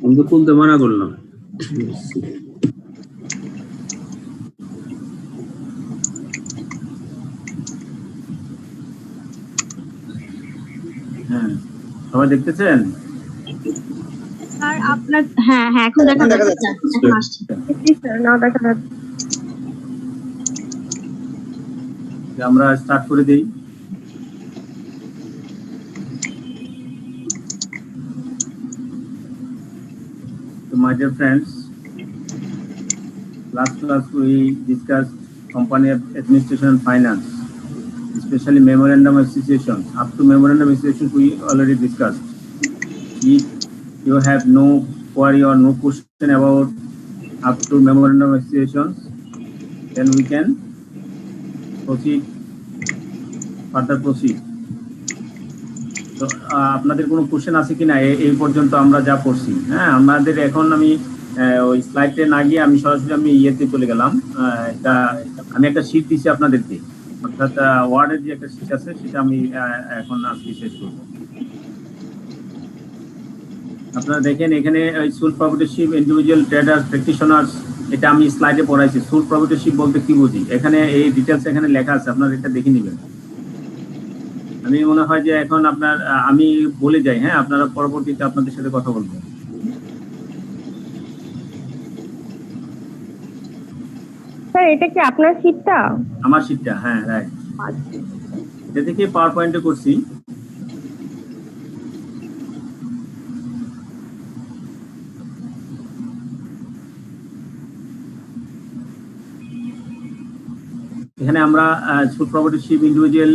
আমি তো খুলতে মানা করলাম। হ্যাঁ, সবাই দেখতেছেন? স্যার আপনার হ্যাঁ হ্যাঁ এখন দেখা যাচ্ছে, এখন আসছে। স্যার নাও দেখা যাচ্ছে। আমরা স্টার্ট করে দেই। So my dear friends, last class we discussed company administration and finance, especially memorandum associations. Up to memorandum associations we already discussed. If you have no query or no question about up to memorandum associations, then we can further proceed. তো আপনাদের কোনো question আছে কিনা এই পর্যন্ত আমরা যা পড়ছি? হ্যাঁ, আমাদের এখন আমি ওই স্লাইডে না গিয়ে আমি সরাসরি আমি ইয়েতে চলে গেলাম। এটা আমি একটা শীট দিচ্ছি আপনাদেরকে, অর্থাৎ ওয়ার্ডের যে একটা শীট আছে সেটা আমি এখন আজকে শেষ করব। আপনারা দেখেন এখানে সোল প্রপার্টিশিপ, ইন্ডিভিজুয়াল ট্রেডার্স, প্র্যাকটিশনার্স, এটা আমি স্লাইডে পড়াইছি। সোল প্রপার্টিশিপ বলতে কি বুঝি এখানে এই ডিটেলস এখানে লেখা আছে, আপনারা এটা দেখে নেবেন। আমি মনে হয় যে এখন আপনার আমি বলে যাই, হ্যাঁ, আপনারা পরবর্তীতে আপনাদের সাথে কথা বলবেন। স্যার এটা কি আপনার শীটটা? আমার শীটটা, হ্যাঁ রাইট। এটা থেকে পাওয়ার পয়েন্টে করছি। এখানে আমরা সোল প্রপার্টিশিপ, ইন্ডিভিজুয়াল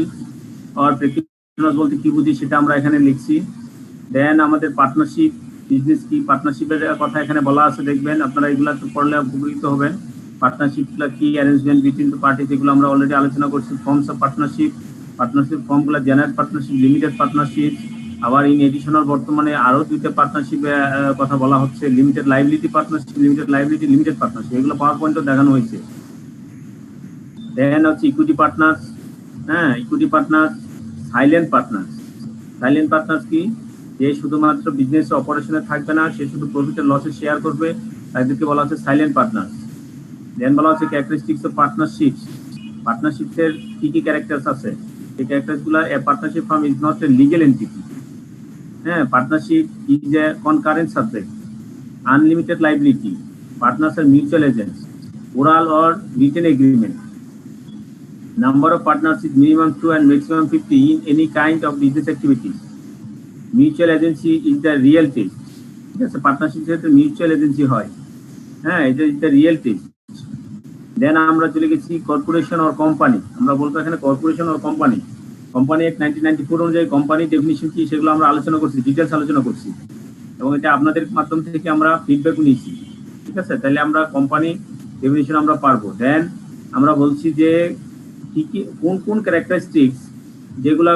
আর প্র্যাকটিশনার্স বলতে কি বুঝি সেটা আমরা এখানে লিখছি। দেন আমাদের পার্টনারশিপ, বিজনেস কি, পার্টনারশিপের কথা এখানে বলা আছে, দেখবেন আপনারা এগুলো তো পড়লে উপকৃত হবেন। পার্টনারশিপগুলো কি, অ্যারেঞ্জমেন্ট বিটুইন দ্য পার্টি, যেগুলো আমরা অলরেডি আলোচনা করছি। ফর্মস অফ পার্টনারশিপ, পার্টনারশিপ ফর্মগুলো জেনারেল পার্টনারশিপ, লিমিটেড পার্টনারশিপ, আবার ইন এডিশনাল বর্তমানে আরো দুইটা পার্টনারশিপের কথা বলা হচ্ছে, limited liability partnership, limited liability, limited partnership, এগুলো পাওয়ার পয়েন্টও দেখানো হয়েছে। দেন হচ্ছে ইকুইটি পার্টনার্স, হ্যাঁ, equity partners, silent partners. Silent partners কি, যে শুধুমাত্র বিজনেস অপারেশনে থাকবে না, সে শুধু প্রফিট এন্ড লসে শেয়ার করবে, তাদেরকে বলা হচ্ছে সাইলেন্ট পার্টনার্স। দেন বলা হচ্ছে ক্যারেক্টারিস্টিক্স অফ পার্টনারশিপস। পার্টনারশিপের কি কি ক্যারেক্টারস আছে, এই ক্যারেক্টারসগুলো, a partnership firm is not a legal entity. হ্যাঁ, partnership is a concurrent subject, unlimited liability, partners আর mutual agents, oral or written agreement, number of partners is minimum 2 and maximum 50 in any kind of business activity. Mutual agency is the real test. ঠিক আছে, partnership ক্ষেত্রে mutual agency হয়, হ্যাঁ, এটা is the real test. দেন আমরা চলে গেছি corporation or company. আমরা বলবো এখানে corporation or company. Company act 1994 অনুযায়ী কোম্পানি ডেফিনিশন কি সেগুলো আমরা আলোচনা করছি, ডিটেলস আলোচনা করছি, এবং এটা আপনাদের মাধ্যম থেকে আমরা ফিডব্যাকও নিয়েছি। ঠিক আছে, তাহলে আমরা কোম্পানি ডেফিনিশন আমরা পারবো। দেন আমরা বলছি যে কি কি কোন কোন ক্যারেক্টারিস্টিক্স যেগুলো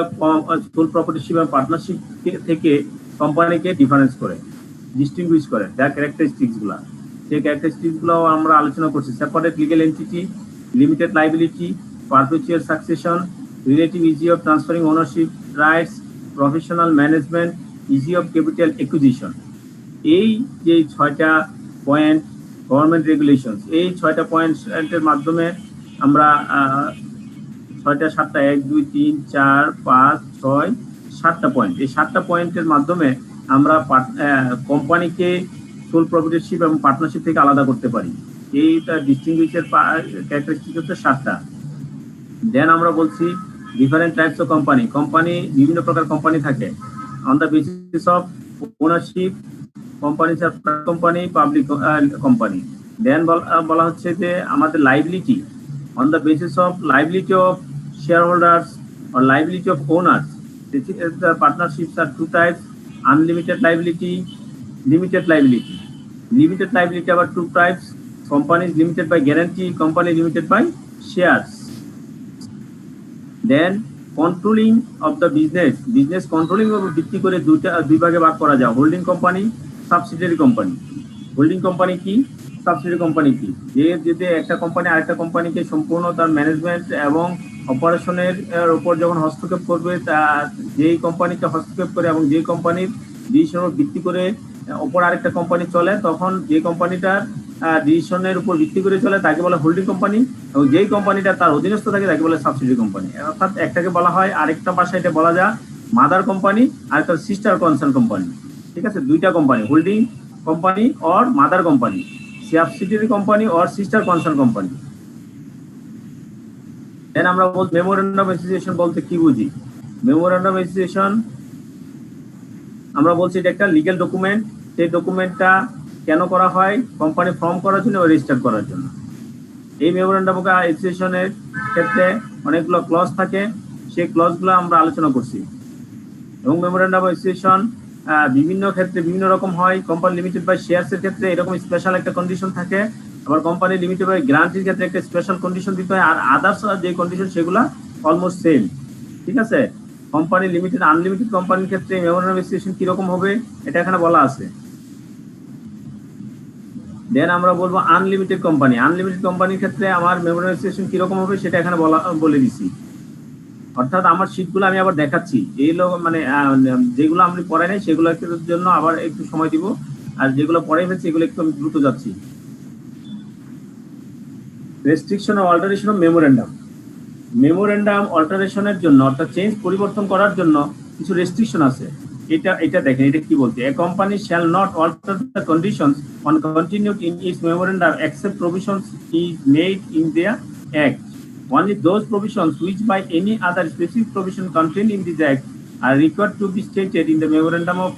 সোল প্রপার্টিশিপ এবং পার্টনারশিপ থেকে কোম্পানিকে ডিফারেন্স করে, ডিস্টিংগুইশ করে, যার ক্যারেক্টারিস্টিক্সগুলো, সেই ক্যারেক্টারিস্টিক্সগুলো আমরা আলোচনা করছি। Separate legal entity, limited liability, perpetual succession, relative easy of transferring ownership rights, professional management, easy of capital acquisition. এই যে 6টা পয়েন্ট, গভর্নমেন্ট রেগুলেশন, এই 6টা পয়েন্টের মাধ্যমে আমরা 6টা 7টা 1 2 3 4 5 6 7টা পয়েন্ট, এই 7টা পয়েন্টের মাধ্যমে আমরা কোম্পানিকে সোল প্রপার্টিশিপ এবং পার্টনারশিপ থেকে আলাদা করতে পারি। এইটা ডিস্টিংগুইশের ক্যারেক্টারিস্টিক হচ্ছে 7টা। দেন আমরা বলছি different types of company. Company, বিভিন্ন প্রকার কোম্পানি থাকে। On the basis of ownership, companies আর কোম্পানি, পাবলিক কোম্পানি। দেন বলা হচ্ছে যে আমাদের liability, on the basis of liability of shareholders or liability of owners. The partnerships are 2 types, unlimited liability, limited liability. Limited liability are 2 types, company is limited by guarantee, company limited by shares. Then controlling of the business controlling of ভিত্তি করে দুই ভাগে ভাগ করা যায়, holding company, subsidiary company. Holding company কি, subsidiary company কি, যে যদি একটা কোম্পানি আরেকটা কোম্পানিকে সম্পূর্ণ তার ম্যানেজমেন্ট এবং অপারেশনের উপর যখন হস্তক্ষেপ করবে, তা যেই কোম্পানিকে হস্তক্ষেপ করে এবং যেই কোম্পানির ডিসিশনের উপর ভিত্তি করে অপর আরেকটা কোম্পানি চলে, তখন যে কোম্পানিটার ডিসিশনের উপর ভিত্তি করে চলে তাকে বলে হোল্ডিং কোম্পানি, এবং যেই কোম্পানিটা তার অধীনস্থ থাকে তাকে বলে সাবসিডি কোম্পানি। অর্থাৎ একটাকে বলা হয়, আরেকটা ভাষায় এটা বলা যায় মাদার কোম্পানি, আর একটা সিস্টার কনসার্ন কোম্পানি। ঠিক আছে, দুইটা company, holding company or mother company, subsidiary company or sister concern company. Then আমরা মেমোরেন্ডাম অ্যাসোসিয়েশন বলতে কি বুঝি? মেমোরেন্ডাম অ্যাসোসিয়েশন আমরা বলছি এটা একটা লিগ্যাল ডকুমেন্ট। সেই ডকুমেন্টটা কেন করা হয়? কোম্পানি ফর্ম করার জন্য বা রেজিস্টার করার জন্য। এই মেমোরেন্ডাম অ্যাসোসিয়েশনের ক্ষেত্রে অনেকগুলো ক্লজ থাকে, সেই ক্লজগুলো আমরা আলোচনা করছি। এবং মেমোরেন্ডাম অ্যাসোসিয়েশন বিভিন্ন ক্ষেত্রে বিভিন্ন রকম হয়। কোম্পানি লিমিটেড বাই শেয়ারসের ক্ষেত্রে এরকম স্পেশাল একটা কন্ডিশন থাকে, আবার কোম্পানি লিমিটেড বাই গ্রান্টের ক্ষেত্রে একটা স্পেশাল কন্ডিশন দিতে হয়, আর আদার্স যে কন্ডিশন সেগুলো অলমোস্ট সেম। ঠিক আছে, কোম্পানি লিমিটেড আনলিমিটেড কোম্পানির ক্ষেত্রে মেমোরেন্ডাম অ্যাসোসিয়েশন কিরকম হবে এটা এখানে বলা আছে। দেন আমরা বলবো আনলিমিটেড কোম্পানি। আনলিমিটেড কোম্পানির ক্ষেত্রে আমার মেমোরেন্ডাম অ্যাসোসিয়েশন কিরকম হবে সেটা এখানে বলে দিছি। অর্থাৎ আমার শীটগুলো আমি আবার দেখাচ্ছি, এই মানে যেগুলো আমি পড়াই নাই সেগুলোর জন্য আবার একটু সময় দিব, আর যেগুলো পড়াই ফেলছি এগুলো একটু আমি দ্রুত যাচ্ছি। রেস্ট্রিকশন ও অল্টারেশন অফ মেমোরেন্ডাম। মেমোরেন্ডাম অল্টারেশনের জন্য অর্থাৎ চেঞ্জ পরিবর্তন করার জন্য কিছু রেস্ট্রিকশন আছে। এটা দেখেন, এটা কি বলছে? A company shall not alter the conditions on continued in its memorandum except provisions is made in their act. Only those provisions which by any other specific provision contained in this act are required to be stated in the memorandum of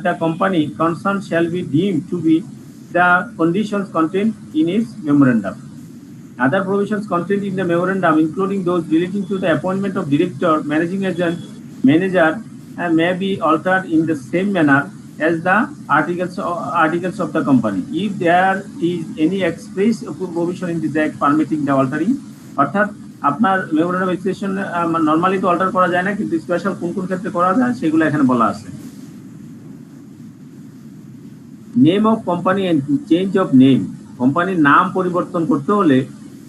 the company concerned shall be deemed to be the conditions contained in its memorandum. Other provisions contained in the memorandum, including those relating to the appointment of director, managing agent, manager, may be altered in the same manner as the articles of the company, if there is any express provision in this act permitting the altering. অর্থাৎ আপনার memorandum association normally তো alter করা যায় না, কিন্তু special কোন কোন ক্ষেত্রে করা যায় সেগুলো এখানে বলা আছে। Name of company and change of name. কোম্পানির নাম পরিবর্তন করতে হলে,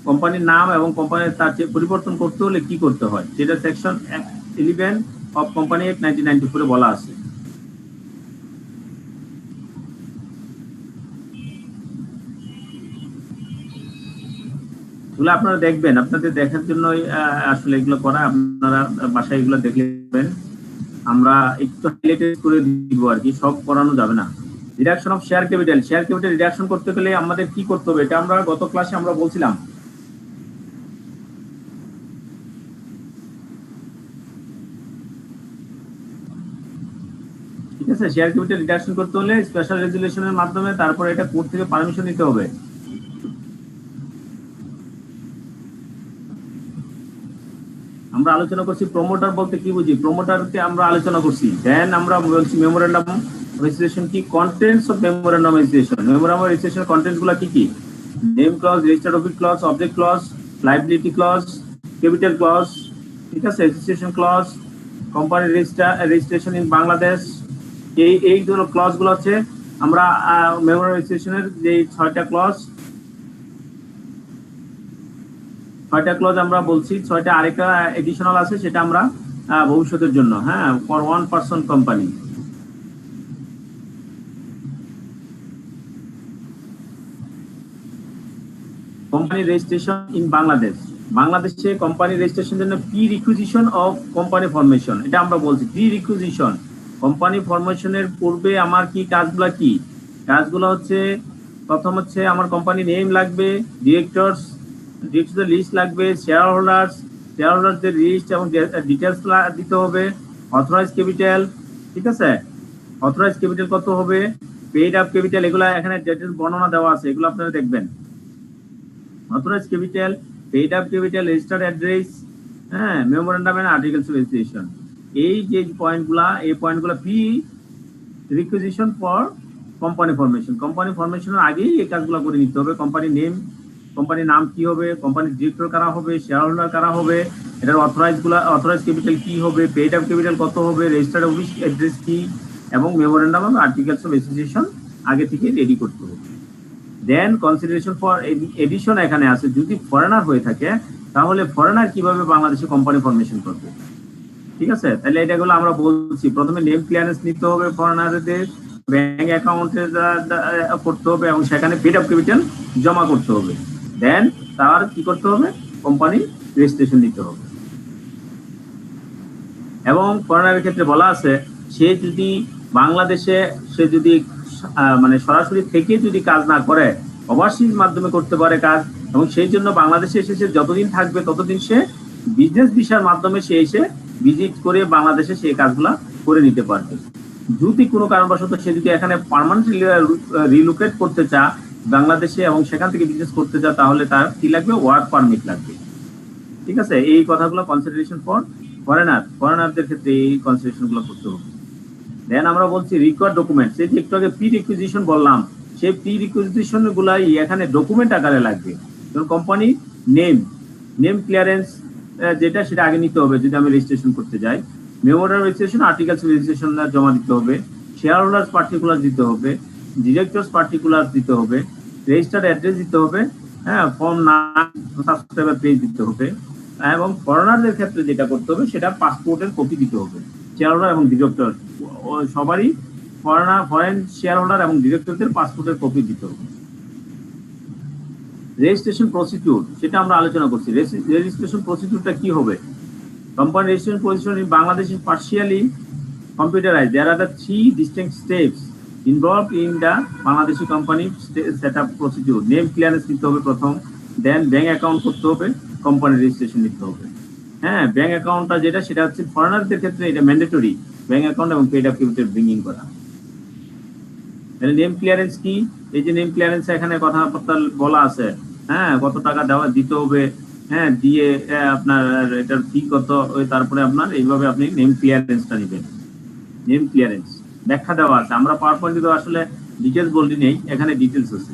কোম্পানির নাম এবং কোম্পানির তার পরিবর্তন করতে হলে কি করতে হয় সেটা সেকশন 11 অফ কোম্পানি অ্যাক্ট 1994 বলা আছে। এগুলো আপনারা দেখবেন, আপনাদের দেখার জন্য আসলে এগুলো করা, আপনারা বাসায় এগুলো দেখবেন। আমরা একটু হাইলাইট করে দিব আর কি, সব করানো যাবে না। Reduction of share capital. Share capital reduction করতে গেলে আমাদের কি করতে হবে এটা আমরা গত ক্লাসে আমরা বলছিলাম। ঠিক আছে, শেয়ার ক্যাপিটাল রিডাকশন করতে হলে স্পেশাল রেজুলেশনের মাধ্যমে তারপর এটা কোর্ট থেকে পারমিশন নিতে হবে। আমরা আলোচনা করছি প্রমোটার বলতে কি বুঝি, প্রমোটারকে আমরা আলোচনা করছি। দেন আমরা বলছি মেমোরেন্ডাম রেজিস্ট্রেশন কি, contents of memorandum registration. Memorandum registration contents গুলো কি কি? Name clause, registered office clause, object clause, liability clause, capital clause, ঠিক আছে, registration clause, company registration in Bangladesh. এই ধরো ক্লজ গুলো হচ্ছে আমরা মেমোরেন্ডাম রেজিস্ট্রেশনের যে 6টা ক্লজ আমরা বলছি, 6টা আরেকটা এডিশনাল আছে সেটা আমরা ভবিষ্যতের জন্য, হ্যাঁ, for one person company. Company registration in Bangladesh. বাংলাদেশে কোম্পানি রেজিস্ট্রেশনের জন্য pre requisition of company formation, এটা আমরা বলছি প্রি রিকুইজিশন। কোম্পানি ফরমেশনের পূর্বে আমার কি কাজগুলো হচ্ছে, প্রথম হচ্ছে আমার কোম্পানি নেম লাগবে, ডিরেক্টরস লিস্ট লাগবে, শেয়ার হোল্ডারদের লিস্ট এবং ডিটেলস দিতে হবে, অথরাইজ ক্যাপিটাল, ঠিক আছে, অথরাইজ ক্যাপিটাল কত হবে, পেইড আপ ক্যাপিটাল, এগুলো এখানে ডিটেলস বর্ণনা দেওয়া আছে, এগুলো আপনারা দেখবেন। Authorize capital, paid up capital, registered address, হ্যাঁ, memorandum and articles of registration. এই যে পয়েন্টগুলো pre requisition for company formation. Company ফরমেশনের আগেই এই কাজগুলো করে নিতে হবে। কোম্পানির নাম কি হবে, কোম্পানির ডিরেক্টর কারা হবে, শেয়ার হোল্ডার কারা হবে, এটার অথরাইজ ক্যাপিটাল কি হবে, পেইড আপ ক্যাপিটাল কত হবে, রেজিস্টার্ড অফিস অ্যাড্রেস কি, এবং memorandum of articles of association আগে থেকে রেডি করতে হবে। দেন কনসিডারেশন ফর এডিশন এখানে আছে, যদি ফরেনার হয়ে থাকে তাহলে ফরেনার কিভাবে বাংলাদেশে কোম্পানি ফরমেশন করবে? ঠিক আছে, তাহলে এটাগুলো আমরা বলছি। প্রথমে নেম ক্লিয়ারেন্স নিতে হবে ফরেনারদের, ব্যাংক অ্যাকাউন্টে করতে হবে এবং সেখানে পেড আপ ক্যাপিটাল জমা করতে হবে। দেন তার কি করতে হবে? কোম্পানি রেজিস্ট্রেশন নিতে হবে। এবং ফরেনারের ক্ষেত্রে বলা আছে, সে যদি বাংলাদেশে সে যদি মানে সরাসরি থেকে যদি কাজ না করে, ওভারসিজ মাধ্যমে করতে পারে কাজ, এবং সেই জন্য বাংলাদেশে এসে সে যতদিন থাকবে ততদিন সে বিজনেস ভিসার মাধ্যমে সে এসে ভিজিট করে বাংলাদেশে সেই কাজগুলা করে নিতে পারবে। যদি কোনো কারণবশত সে যদি এখানে পার্মানেন্টলি রিলোকেট করতে চায় বাংলাদেশে এবং সেখান থেকে বিজনেস করতে চায়, তাহলে তার কি লাগবে? ওয়ার্ক পারমিট লাগবে। ঠিক আছে, এই কথাগুলো কনসিডারেশন ফর ফরেনারদের ক্ষেত্রে এই কনসিডারেশন গুলো করতে হবে। দেন আমরা বলছি রিকোয়ার্ড ডকুমেন্টস। এই যে একটু আগে প্রি রিকুইজিশন বললাম, সেই প্রি রিকুইজিশন গুলাই এখানে ডকুমেন্ট আকারে লাগবে। যেমন কোম্পানি নেম ক্লিয়ারেন্স যেটা, সেটা আগে নিতে হবে যদি আমি রেজিস্ট্রেশন করতে যাই। মেমোরিয়াল রেজিস্ট্রেশন, আর্টিকেলস রেজিস্ট্রেশন জমা দিতে হবে, শেয়ার হোল্ডার্স পার্টিকুলার দিতে হবে, ডিরেক্টরস পার্টিকুলার দিতে হবে, রেজিস্টার্ড অ্যাড্রেস দিতে হবে, হ্যাঁ, ফর্ম 9 সাবস্ক্রাইবার পেজ দিতে হবে, এবং ফরেনারদের ক্ষেত্রে যেটা করতে হবে সেটা পাসপোর্টের কপি দিতে হবে। শেয়ার হোল্ডার এবং ডিরেক্টর সবারই ফরেন শেয়ার হোল্ডার এবং ডিরেক্টরদের পাসপোর্টের কপি দিতে হবে। রেজিস্ট্রেশন প্রসিডিউর, সেটা আমরা আলোচনা করছি। রেজিস্ট্রেশন প্রসিডিউরটা কি হবে? Company registration procedure in Bangladesh is partially computerized. There are the 3 distinct steps involved in the Bangladeshi company setup procedure. Name clearance নিতে হবে প্রথম, দেন ব্যাংক অ্যাকাউন্ট করতে হবে, কোম্পানি রেজিস্ট্রেশন নিতে হবে। হ্যাঁ, ব্যাংক অ্যাকাউন্টটা যেটা, সেটা হচ্ছে ফরেনারদের ক্ষেত্রে এটা ম্যান্ডেটরি, ব্যাংক অ্যাকাউন্ট এবং পেড আপ ক্যাপিটাল ব্রিঙ্গিং করা। তাহলে নেম ক্লিয়ারেন্স কি? এই যে নেম ক্লিয়ারেন্স এখানে কথাবার্তা বলা আছে, হ্যাঁ, কত টাকা দিতে হবে, হ্যাঁ, দিয়ে আপনার এটার ফি কত, তারপরে আপনার এইভাবে আপনি নেম ক্লিয়ারেন্সটা নেবেন। নেম ক্লিয়ারেন্স ব্যাখ্যা দেওয়া আছে, আমরা পাওয়ার পয়েন্টে তো আসলে ডিটেলস বলি নেই, এখানে ডিটেলস আছে।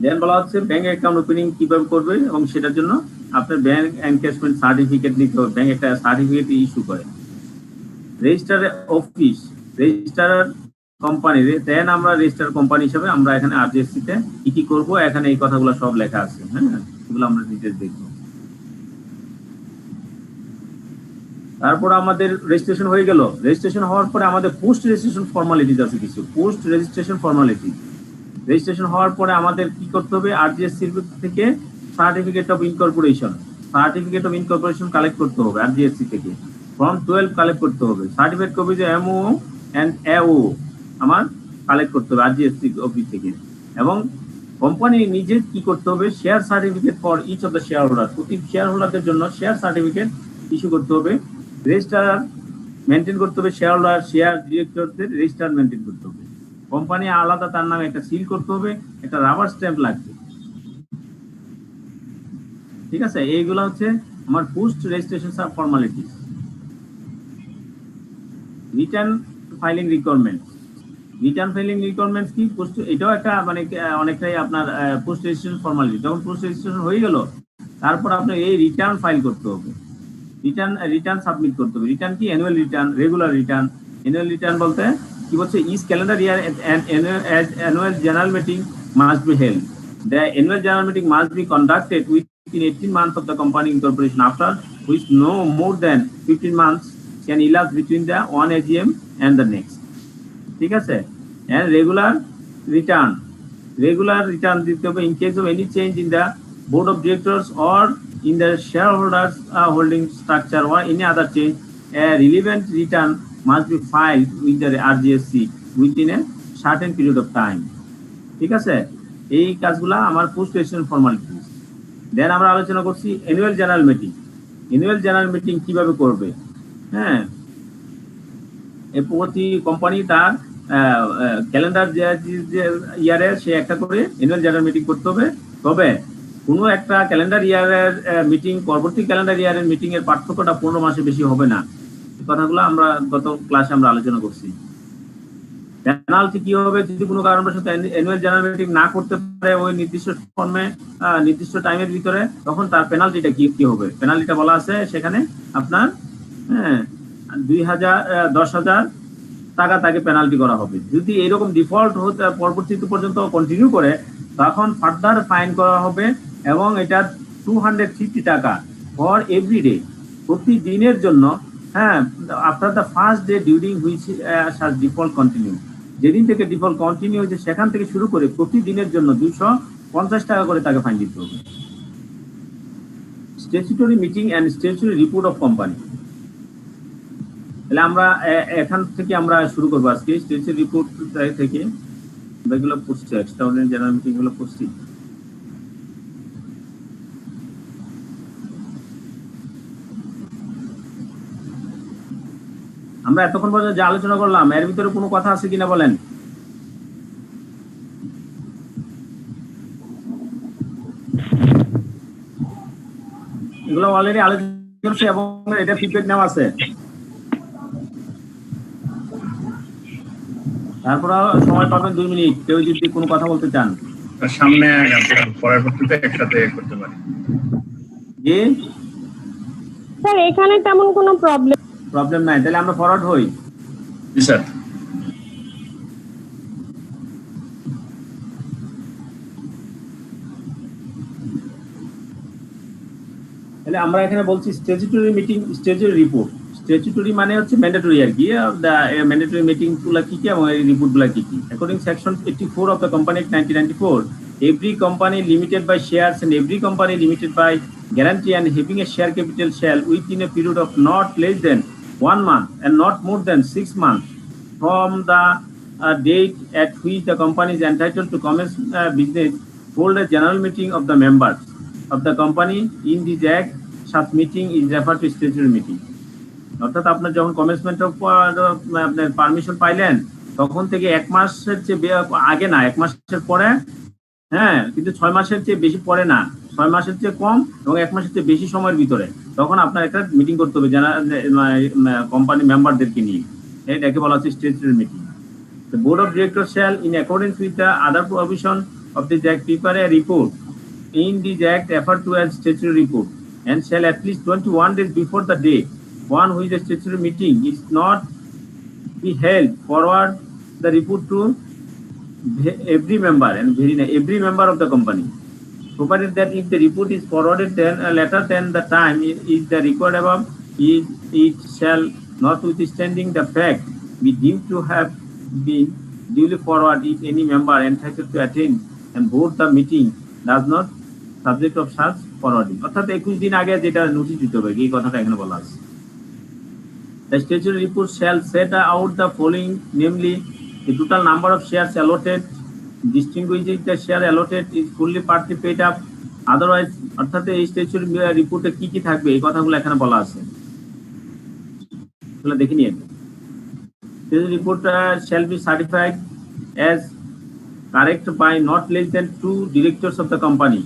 দেন বলা হচ্ছে ব্যাংক অ্যাকাউন্ট ওপেনিং কিভাবে করবে, এবং সেটার জন্য আপনার ব্যাংক এনক্যাশমেন্ট সার্টিফিকেট নিতে হবে, ব্যাংক একটা সার্টিফিকেট ইস্যু করে। Register office, register company, then আমরা রেজিস্টার কোম্পানি হিসেবে আমরা এখানে আরজিএসসি তে কি কি করবো, এখানে এই কথাগুলো সব লেখা আছে। হ্যাঁ, এগুলো আমরা ডিটেলস দেখবো। তারপর আমাদের রেজিস্ট্রেশন হয়ে গেল। রেজিস্ট্রেশন হওয়ার পরে আমাদের পোস্ট রেজিস্ট্রেশন ফর্মালিটিস আছে কিছু। পোস্ট রেজিস্ট্রেশন ফর্মালিটি, রেজিস্ট্রেশন হওয়ার পরে আমাদের কি করতে হবে? আরজিএসসি থেকে সার্টিফিকেট অফ ইনকর্পোরেশন কালেক্ট করতে হবে আরজিএসসি থেকে। ফর্ম 12 কালেক্ট করতে হবে। সার্টিফিকেট কপি যে এমও এন্ড এও আমার কালেক্ট করতে হবে আরজিএসসি অফিস থেকে। এবং কোম্পানি নিজে কি করতে হবে? Share certificate for each of the share holder, প্রতি শেয়ার হোল্ডারদের জন্য শেয়ার সার্টিফিকেট ইস্যু করতে হবে। রেজিস্টার মেনটেন করতে হবে, শেয়ার হোল্ডার, শেয়ার ডিরেক্টরদের রেজিস্টার মেনটেন করতে হবে। কোম্পানি আলাদা তার নামে একটা সিল করতে হবে, একটা রাবার স্ট্যাম্প লাগবে। ঠিক আছে, এইগুলো হচ্ছে আমার post registration formality. Return filing requirement, return filing requirements কি? পোস্ট, এটাও একটা মানে অনেকটাই আপনার পোস্ট রেজিস্ট্রেশন ফর্মালিটি। যখন পোস্ট রেজিস্ট্রেশন হয়ে গেল, তারপর আপনার এই রিটার্ন ফাইল করতে হবে, রিটার্ন সাবমিট করতে হবে। রিটার্ন কি? Annual return, regular return. Annual return বলতে কি বলছে? Each calendar year annual general meeting must be held. The annual general meeting must be conducted within 18 months of the company incorporation, after which no more than 15 months can elapse between the one AGM and the next. ঠিক আছে, and regular return দিতে হবে in case of any change in the board of directors or in the shareholders holding structure or any other change. A relevant return must be filed with the RGSC within a certain period of time. ঠিক আছে, এই কাজগুলা আমার post registration formalities. দেন আমরা আলোচনা করছি annual general meeting. Annual general meeting কিভাবে করবে? হ্যাঁ, প্রতি কোম্পানি তার ক্যালেন্ডার ইয়ারে সে একটা করে অ্যানুয়াল জেনারেল মিটিং করতে হবে। তবে কোনো একটা ক্যালেন্ডার ইয়ারের মিটিং পরবর্তী ক্যালেন্ডার ইয়ারের মিটিং এর পার্থক্যটা 15 মাসের বেশি হবে না। এই কথাগুলো আমরা গত ক্লাসে আমরা আলোচনা করছি। পেনাল্টি কি হবে যদি কোনো কারণবশত অ্যানুয়াল জেনারেল মিটিং না করতে পারে ওই নির্দিষ্ট ফর্মে নির্দিষ্ট টাইমের ভিতরে, তখন তার পেনাল্টিটা কি হবে? পেনাল্টিটা বলা আছে সেখানে আপনার 10,000 টাকা তাকে পেনাল্টি করা হবে। যদি এরকম ডিফল্ট হতে পরবর্তী পর্যন্ত কন্টিনিউ করে, তখন ফার্দার ফাইন করা হবে এবং এটা 250 টাকা ফর এভরি ডে, প্রতিদিনের জন্য। হ্যাঁ, after the first day during which সাজ ডিফল্ট কন্টিনিউ, যেদিন থেকে ডিফল্ট কন্টিনিউ হয়েছে সেখান থেকে শুরু করে প্রতিদিনের জন্য 250 টাকা করে তাকে ফাইন দিতে হবে। Statutory meeting and statutory report of company. তাহলে আমরা এখান থেকে আমরা শুরু করবো আজকে স্ট্যাচুটরি রিপোর্ট থেকে। এগুলো পড়ছি, এক্সট্রাঅর্ডিনারি জেনারেল মিটিং গুলো পড়ছি। আমরা এতক্ষণ পর্যন্ত যে আলোচনা করলাম এর ভিতরে কোনো কথা আছে কিনা বলেন? এগুলো অলরেডি আলোচনা করছি এবং এটা ফিডব্যাক নেওয়া আছে। তারপর সময় পাবেন 2 মিনিট, কেউ যদি কোনো কথা বলতে চান। সামনে পরবর্তীতে একসাথে করতে পারি। জি স্যার এখানে তেমন কোনো প্রবলেম নাই, তাহলে আমরা ফরওয়ার্ড হই। জি স্যার। তাহলে আমরা এখানে বলছি statutory meeting, statutory report. Statutory মানে হচ্ছে ম্যান্ডেটরি আর কি, ম্যান্ডেটরি মিটিং গুলা কি কি এবং এই রিপোর্ট গুলা কি কি। According section 84 of the company act 1994, every company limited by shares and every company limited by guarantee and having a share capital shall within a period of not less than 1 month and not more than 6 months from the date at which the company is entitled to commence business hold a general meeting of the members of the company in this act. Such meeting is referred to statutory meeting. অর্থাৎ আপনার যখন commencement of আপনার permission পাইলেন তখন থেকে 1 মাসের চেয়ে আগে না, 1 মাসের পরে, হ্যাঁ, কিন্তু 6 মাসের চেয়ে বেশি পরে না, 6 মাসের চেয়ে কম এবং 1 মাসের চেয়ে বেশি সময়ের ভিতরে তখন আপনার একটা মিটিং করতে হবে যারা কোম্পানি মেম্বারদেরকে নিয়ে। এটাকে বলা হচ্ছে statutory meeting. The board of directors shall, in accordance with the other provision of this act, prepare a report in this act referred to as statutory report and shall at least 21 days before the day on which the statutory meeting is not be held forward the report to every member and every member of the company, provided that if the report is forwarded then later than the time is the required above, it shall, notwithstanding the fact, be deemed to have been duly forwarded if any member entitled to attend and vote the meeting does not subject of such forwarding। অর্থাৎ 21 দিন আগে যেটা notice দিতে হবে, এই কথাটা এখানে বলা আছে। The statutory report shall set out the following, namely the total number of shares allotted, distinguishing the share allotted is fully partly paid up, otherwise, অর্থাৎ এই স্ট্যাচুটরি রিপোর্টে কি কি থাকবে এই কথাগুলো এখানে বলা আছে, এগুলো দেখে নিন। Statutory report shall be certified as correct by not less than 2 directors of the company,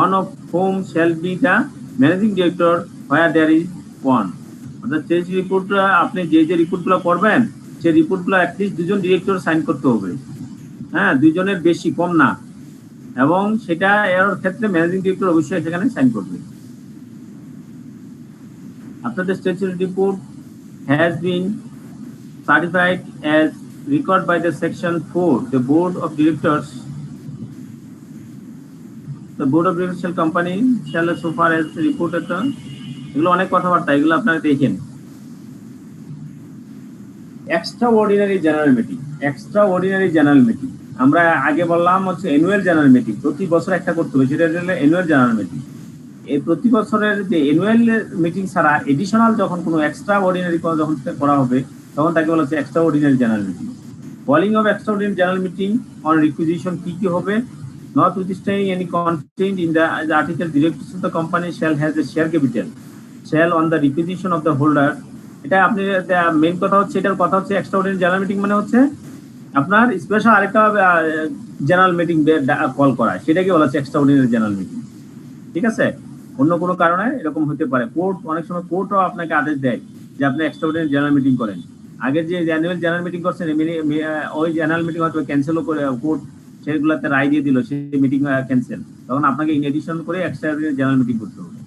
one of whom shall be the managing director where there is one। অর্থাৎ স্ট্যাচুটরি রিপোর্ট আপনি যে যে রিপোর্টগুলো করবেন সেই রিপোর্টগুলো অ্যাটলিস্ট 2 জন ডিরেক্টর সাইন করতে হবে, হ্যাঁ, 2 জনের বেশি, কম না, এবং সেটা এর ক্ষেত্রে ম্যানেজিং ডিরেক্টর অবশ্যই সেখানে সাইন করবে। After the statutory report has been certified as required by the section 4, the board of directors shall company shall so far as reported the, এগুলো অনেক কথাবার্তা, এগুলো আপনারা দেখেন। Extraordinary general meeting, extraordinary general meeting আমরা আগে বললাম হচ্ছে অ্যানুয়াল জেনারেল মিটিং, প্রতি বছর একটা করতে হবে, সেটা হলো অ্যানুয়াল জেনারেল মিটিং। এই প্রতি বছরের যে অ্যানুয়াল মিটিং ছাড়া এডিশনাল যখন কোনো এক্সট্রাঅর্ডিনারি যখন করা হবে তখন তাকে বলা হচ্ছে extraordinary general meeting. Calling of extraordinary general meeting on requisition কি কি হবে, notwithstanding any contained in the article, directors of the company shall has a share capital shall on the requisition of the holder। এটা আপনি main কথা হচ্ছে, এটার কথা হচ্ছে এক্সট্রাঅর্ডিনারি জেনারেল মিটিং মানে হচ্ছে আপনার স্পেশাল আরেকটা জেনারেল মিটিং কল করা, সেটাকে বলা হচ্ছে এক্সট্রাঅর্ডিনারি জেনারেল মিটিং। ঠিক আছে, অন্য কোনো কারণে এরকম হতে পারে, কোর্ট অনেক সময় কোর্টও আপনাকে আদেশ দেয় যে আপনি এক্সট্রাঅর্ডিনারি জেনারেল মিটিং করেন। আগে যে অ্যানুয়াল জেনারেল মিটিং করছেন ওই জেনারেল মিটিং হয়তো ক্যান্সেলও করে কোর্ট সেগুলোতে রায় দিয়ে দিল, সেই মিটিং ক্যান্সেল, তখন আপনাকে ইন এডিশন করে এক্সট্রাঅর্ডিনারি জেনারেল মিটিং করতে হবে।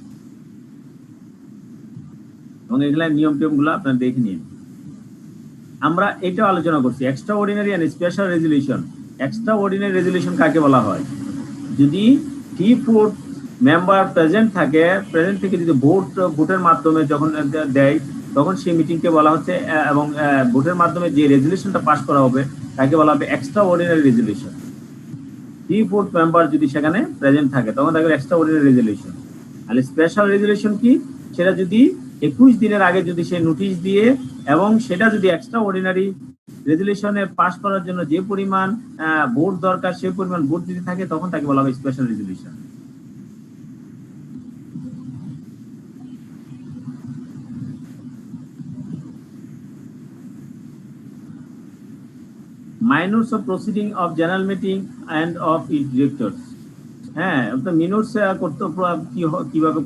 এবং এগুলা নিয়ম টিয়মগুলো আপনারা দেখে নিন। আমরা এটাও আলোচনা করছি extraordinary and special resolution. Extraordinary resolution কাকে বলা হয়? যদি মেম্বার প্রেজেন্ট থাকে, প্রেজেন্ট থেকে যদি ভোটের মাধ্যমে যখন দেয় তখন সেই মিটিংকে বলা হচ্ছে এবং ভোটের মাধ্যমে যে রেজুলেশনটা পাস করা হবে তাকে বলা হবে এক্সট্রা অর্ডিনারি রেজুলেশন। 3/4 মেম্বার যদি সেখানে প্রেজেন্ট থাকে তখন তাকে এক্সট্রা অর্ডিনারি রেজুলেশন। আর স্পেশাল রেজুলেশন কি, সেটা যদি 21 দিনের আগে যদি সে নোটিশ দিয়ে এবং সেটা যদি এক্সট্রা অর্ডিনারি রেজুলেশনে পাস করার জন্য যে পরিমাণ ভোট দরকার সেই পরিমাণ ভোট যদি থাকে তখন তাকে বলা হবে special resolution. minutes of proceeding of general meeting and of its directors। হ্যাঁ, মিনিটস করতে কিভাবে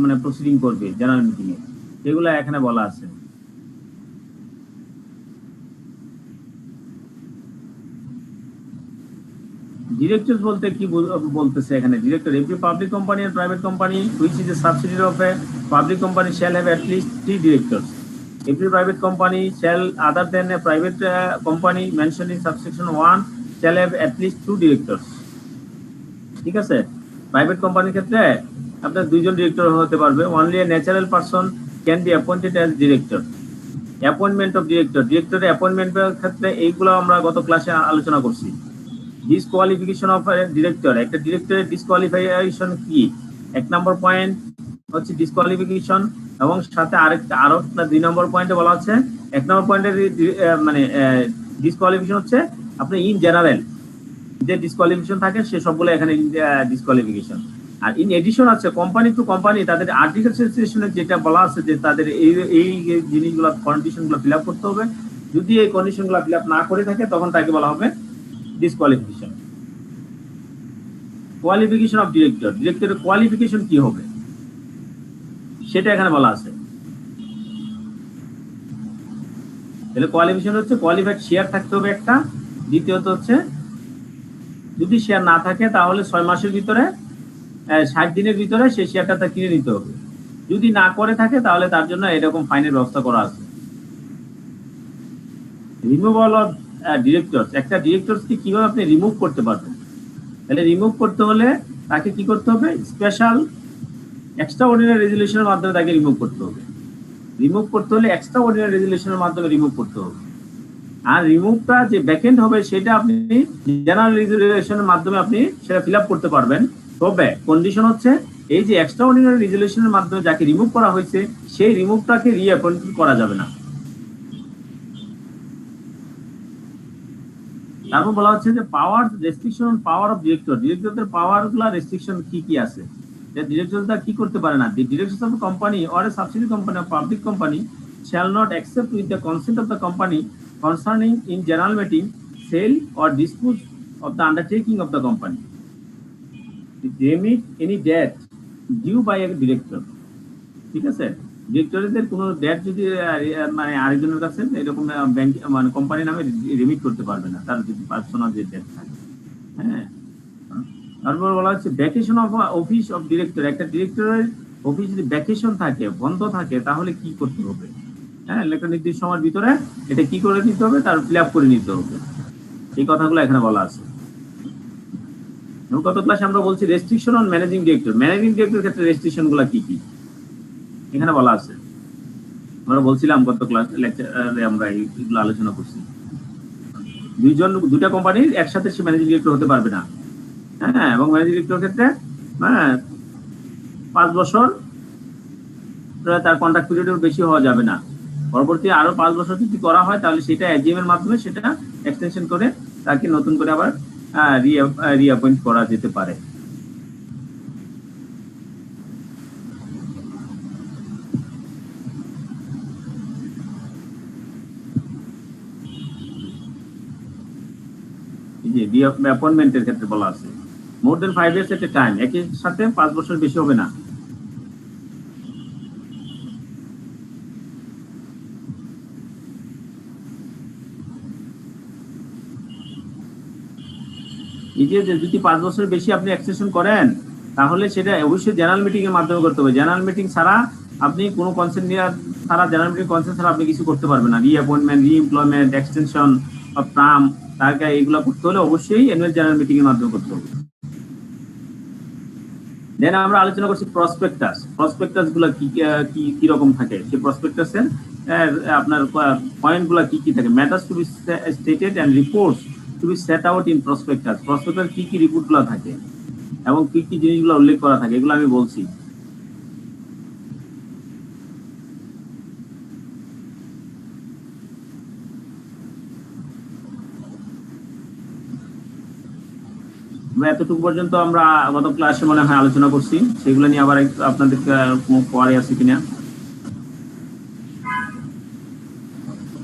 মানে প্রসিডিং করবে জেনারেল মিটিং এ, সেগুলো এখানে বলা আছে। ডিরেক্টরস বলতে কি বলতেছে এখানে, director every public company and private company which is a subsidiary of a public company shall have at least 3 directors. Every private company shall, other than a private company mentioned in subsection 1, shall have at least 2 directors। ঠিক আছে, private কোম্পানির ক্ষেত্রে আপনার 2 জন director হতে পারবে। Only a natural person can be appointed as director। Appointment of director, ডিরেক্টরের অ্যাপয়েন্টমেন্টের ক্ষেত্রে এইগুলো আমরা গত ক্লাসে আলোচনা করছি। ডিসকোয়ালিফিকেশন অফ ডিরেক্টর, একটা ডিরেক্টরের ডিসকোয়ালিফিকেশন কি, 1 নম্বর পয়েন্ট হচ্ছে ডিসকোয়ালিফিকেশন, এবং সাথে আরো 2 নম্বর পয়েন্টে বলা হচ্ছে 1 নম্বর পয়েন্টের মানে ডিসকোয়ালিফিকেশন হচ্ছে আপনি ইন জেনারেল যে ডিসকোয়ালিফিকেশন থাকে সে সবগুলো এখানে ডিসকোয়ালিফিকেশন। আর ইন এডিশন আছে কোম্পানি টু কোম্পানি তাদের আর্টিকেল অ্যাসোসিয়েশনে যেটা বলা আছে যে তাদের এই জিনিসগুলো কন্ডিশনগুলো ফিল আপ করতে হবে, যদি এই কন্ডিশনগুলো ফিল আপ না করে থাকে তখন তাকে বলা হবে ডিসকোয়ালিফিকেশন। কোয়ালিফিকেশন অফ ডিরেক্টর, ডিরেক্টরের কোয়ালিফিকেশন কি হবে সেটা এখানে বলা আছে। তাহলে কোয়ালিফিকেশন হচ্ছে কোয়ালিফাইড শেয়ার থাকতে হবে একটা, দ্বিতীয়ত হচ্ছে যদি শেয়ার না থাকে তাহলে 6 মাসের ভিতরে 60 দিনের ভিতরে সেই শেয়ারটা তার কিনে নিতে হবে। যদি না করে থাকে তাহলে তার জন্য এরকম ফাইনের ব্যবস্থা করা আছে। রিমুভাল অফ ডিরেক্টরস, একটা ডিরেক্টরসকে কিভাবে আপনি রিমুভ করতে পারবেন, তাহলে রিমুভ করতে হলে তাকে কি করতে হবে, স্পেশাল এক্সট্রা অর্ডিনারি রেজুলেশনের মাধ্যমে তাকে রিমুভ করতে হবে। রিমুভ করতে হলে এক্সট্রা অর্ডিনারি রেজুলেশনের মাধ্যমে রিমুভ করতে হবে। আর রিমুভটা যে ব্যাকএন্ড হবে সেটা আপনি জেনারেল রেজুলেশনের মাধ্যমে আপনি সেটা ফিল আপ করতে পারবেন। তবে কন্ডিশন হচ্ছে এই যে এক্সট্রা অর্ডিনারি রেজুলেশনের মাধ্যমে যাকে রিমুভ করা হয়েছে সেই রিমুভটাকে রিঅ্যাপয়েন্ট করা যাবে না। তারপর বলা হচ্ছে যে power restriction, power of director, ডিরেক্টরদের পাওয়ারগুলো রেস্ট্রিকশন কি কি আছে, যে ডিরেক্টররা কি করতে পারে না। The directors of company or a subsidiary company of public company shall not accept with the consent of the company concerning in general meeting sale or dispose of the undertaking of the company remit any debt due by a director। ঠিক আছে, ডিরেক্টরদের কোনো date যদি মানে আরেকজনের কাছে এরকম bank মানে কোম্পানির নামে রিমিট করতে পারবে না, তার যদি পার্সোনাল যে ডেট থাকে। হ্যাঁ, তারপর বলা হচ্ছে vacation of office of director, একটা ডিরেক্টরের অফিস যদি ভ্যাকেশন থাকে, বন্ধ থাকে, তাহলে কি করতে হবে। হ্যাঁ, একটা নির্দিষ্ট সময়ের ভিতরে এটা কি করে নিতে হবে, তার ফিল আপ করে নিতে হবে। এই কথাগুলো এখানে বলা আছে। গত ক্লাসে আমরা বলছি restriction on managing director, managing ডিরেক্টরের ক্ষেত্রে রেস্ট্রিকশন গুলা কি কি এখানে বলা আছে। আমরা বলছিলাম গত ক্লাস লেকচারে আমরা এইগুলো আলোচনা করছি। দুটা কোম্পানির একসাথে সে ম্যানেজিং ডিরেক্টর হতে পারবে না। হ্যাঁ, এবং ম্যানেজিং ডিরেক্টর ক্ষেত্রে 5 বছর তার কন্ট্রাক্ট পিরিয়ডের বেশি হওয়া যাবে না। পরবর্তী আরো 5 বছর যদি করা হয় তাহলে সেটা এজিএম এর মাধ্যমে সেটা এক্সটেনশন করে তাকে নতুন করে আবার রিঅ্যাপয়েন্ট করা যেতে পারে। অ্যাপয়েন্টমেন্টের ক্ষেত্রে বলা আছে মোর দেন 5 years এট এ টাইম, একই সাথে 5 বছর বেশি হবে না। এই যে যদি 5 বছর বেশি আপনি এক্সটেনশন করেন তাহলে সেটা অবশ্যই জেনারেল মিটিং এর মাধ্যমে করতে হবে। জেনারেল মিটিং ছাড়া আপনি কোনো কনসেন্ট নিয়ে ছাড়া, জেনারেল মিটিং কনসেন্ট ছাড়া আপনি কিছু করতে পারবেন না। রিঅ্যাপয়েন্টমেন্ট, রিএমপ্লয়মেন্ট, এক্সটেনশন অফ টার্ম, তাকে এইগুলো করতে হলে অবশ্যই অ্যানুয়াল জেনারেল মিটিং এর মাধ্যমে করতে হবে। দেন আমরা আলোচনা করছি প্রসপেক্টাস। প্রসপেক্টাস গুলা কি কি রকম থাকে, সেই প্রসপেক্টাসের আপনার পয়েন্ট গুলা কি কি থাকে। Matters to be stated and reports to be set out in prospectus. Prospectus কি কি রিপোর্ট গুলা থাকে এবং কি কি জিনিসগুলো উল্লেখ করা থাকে, এগুলো আমি বলছি। এতটুকু পর্যন্ত আমরা গত ক্লাসে মনে হয় আলোচনা করছি, সেগুলো নিয়ে আবার আপনাদের কোনো কোয়ারি আছে কিনা।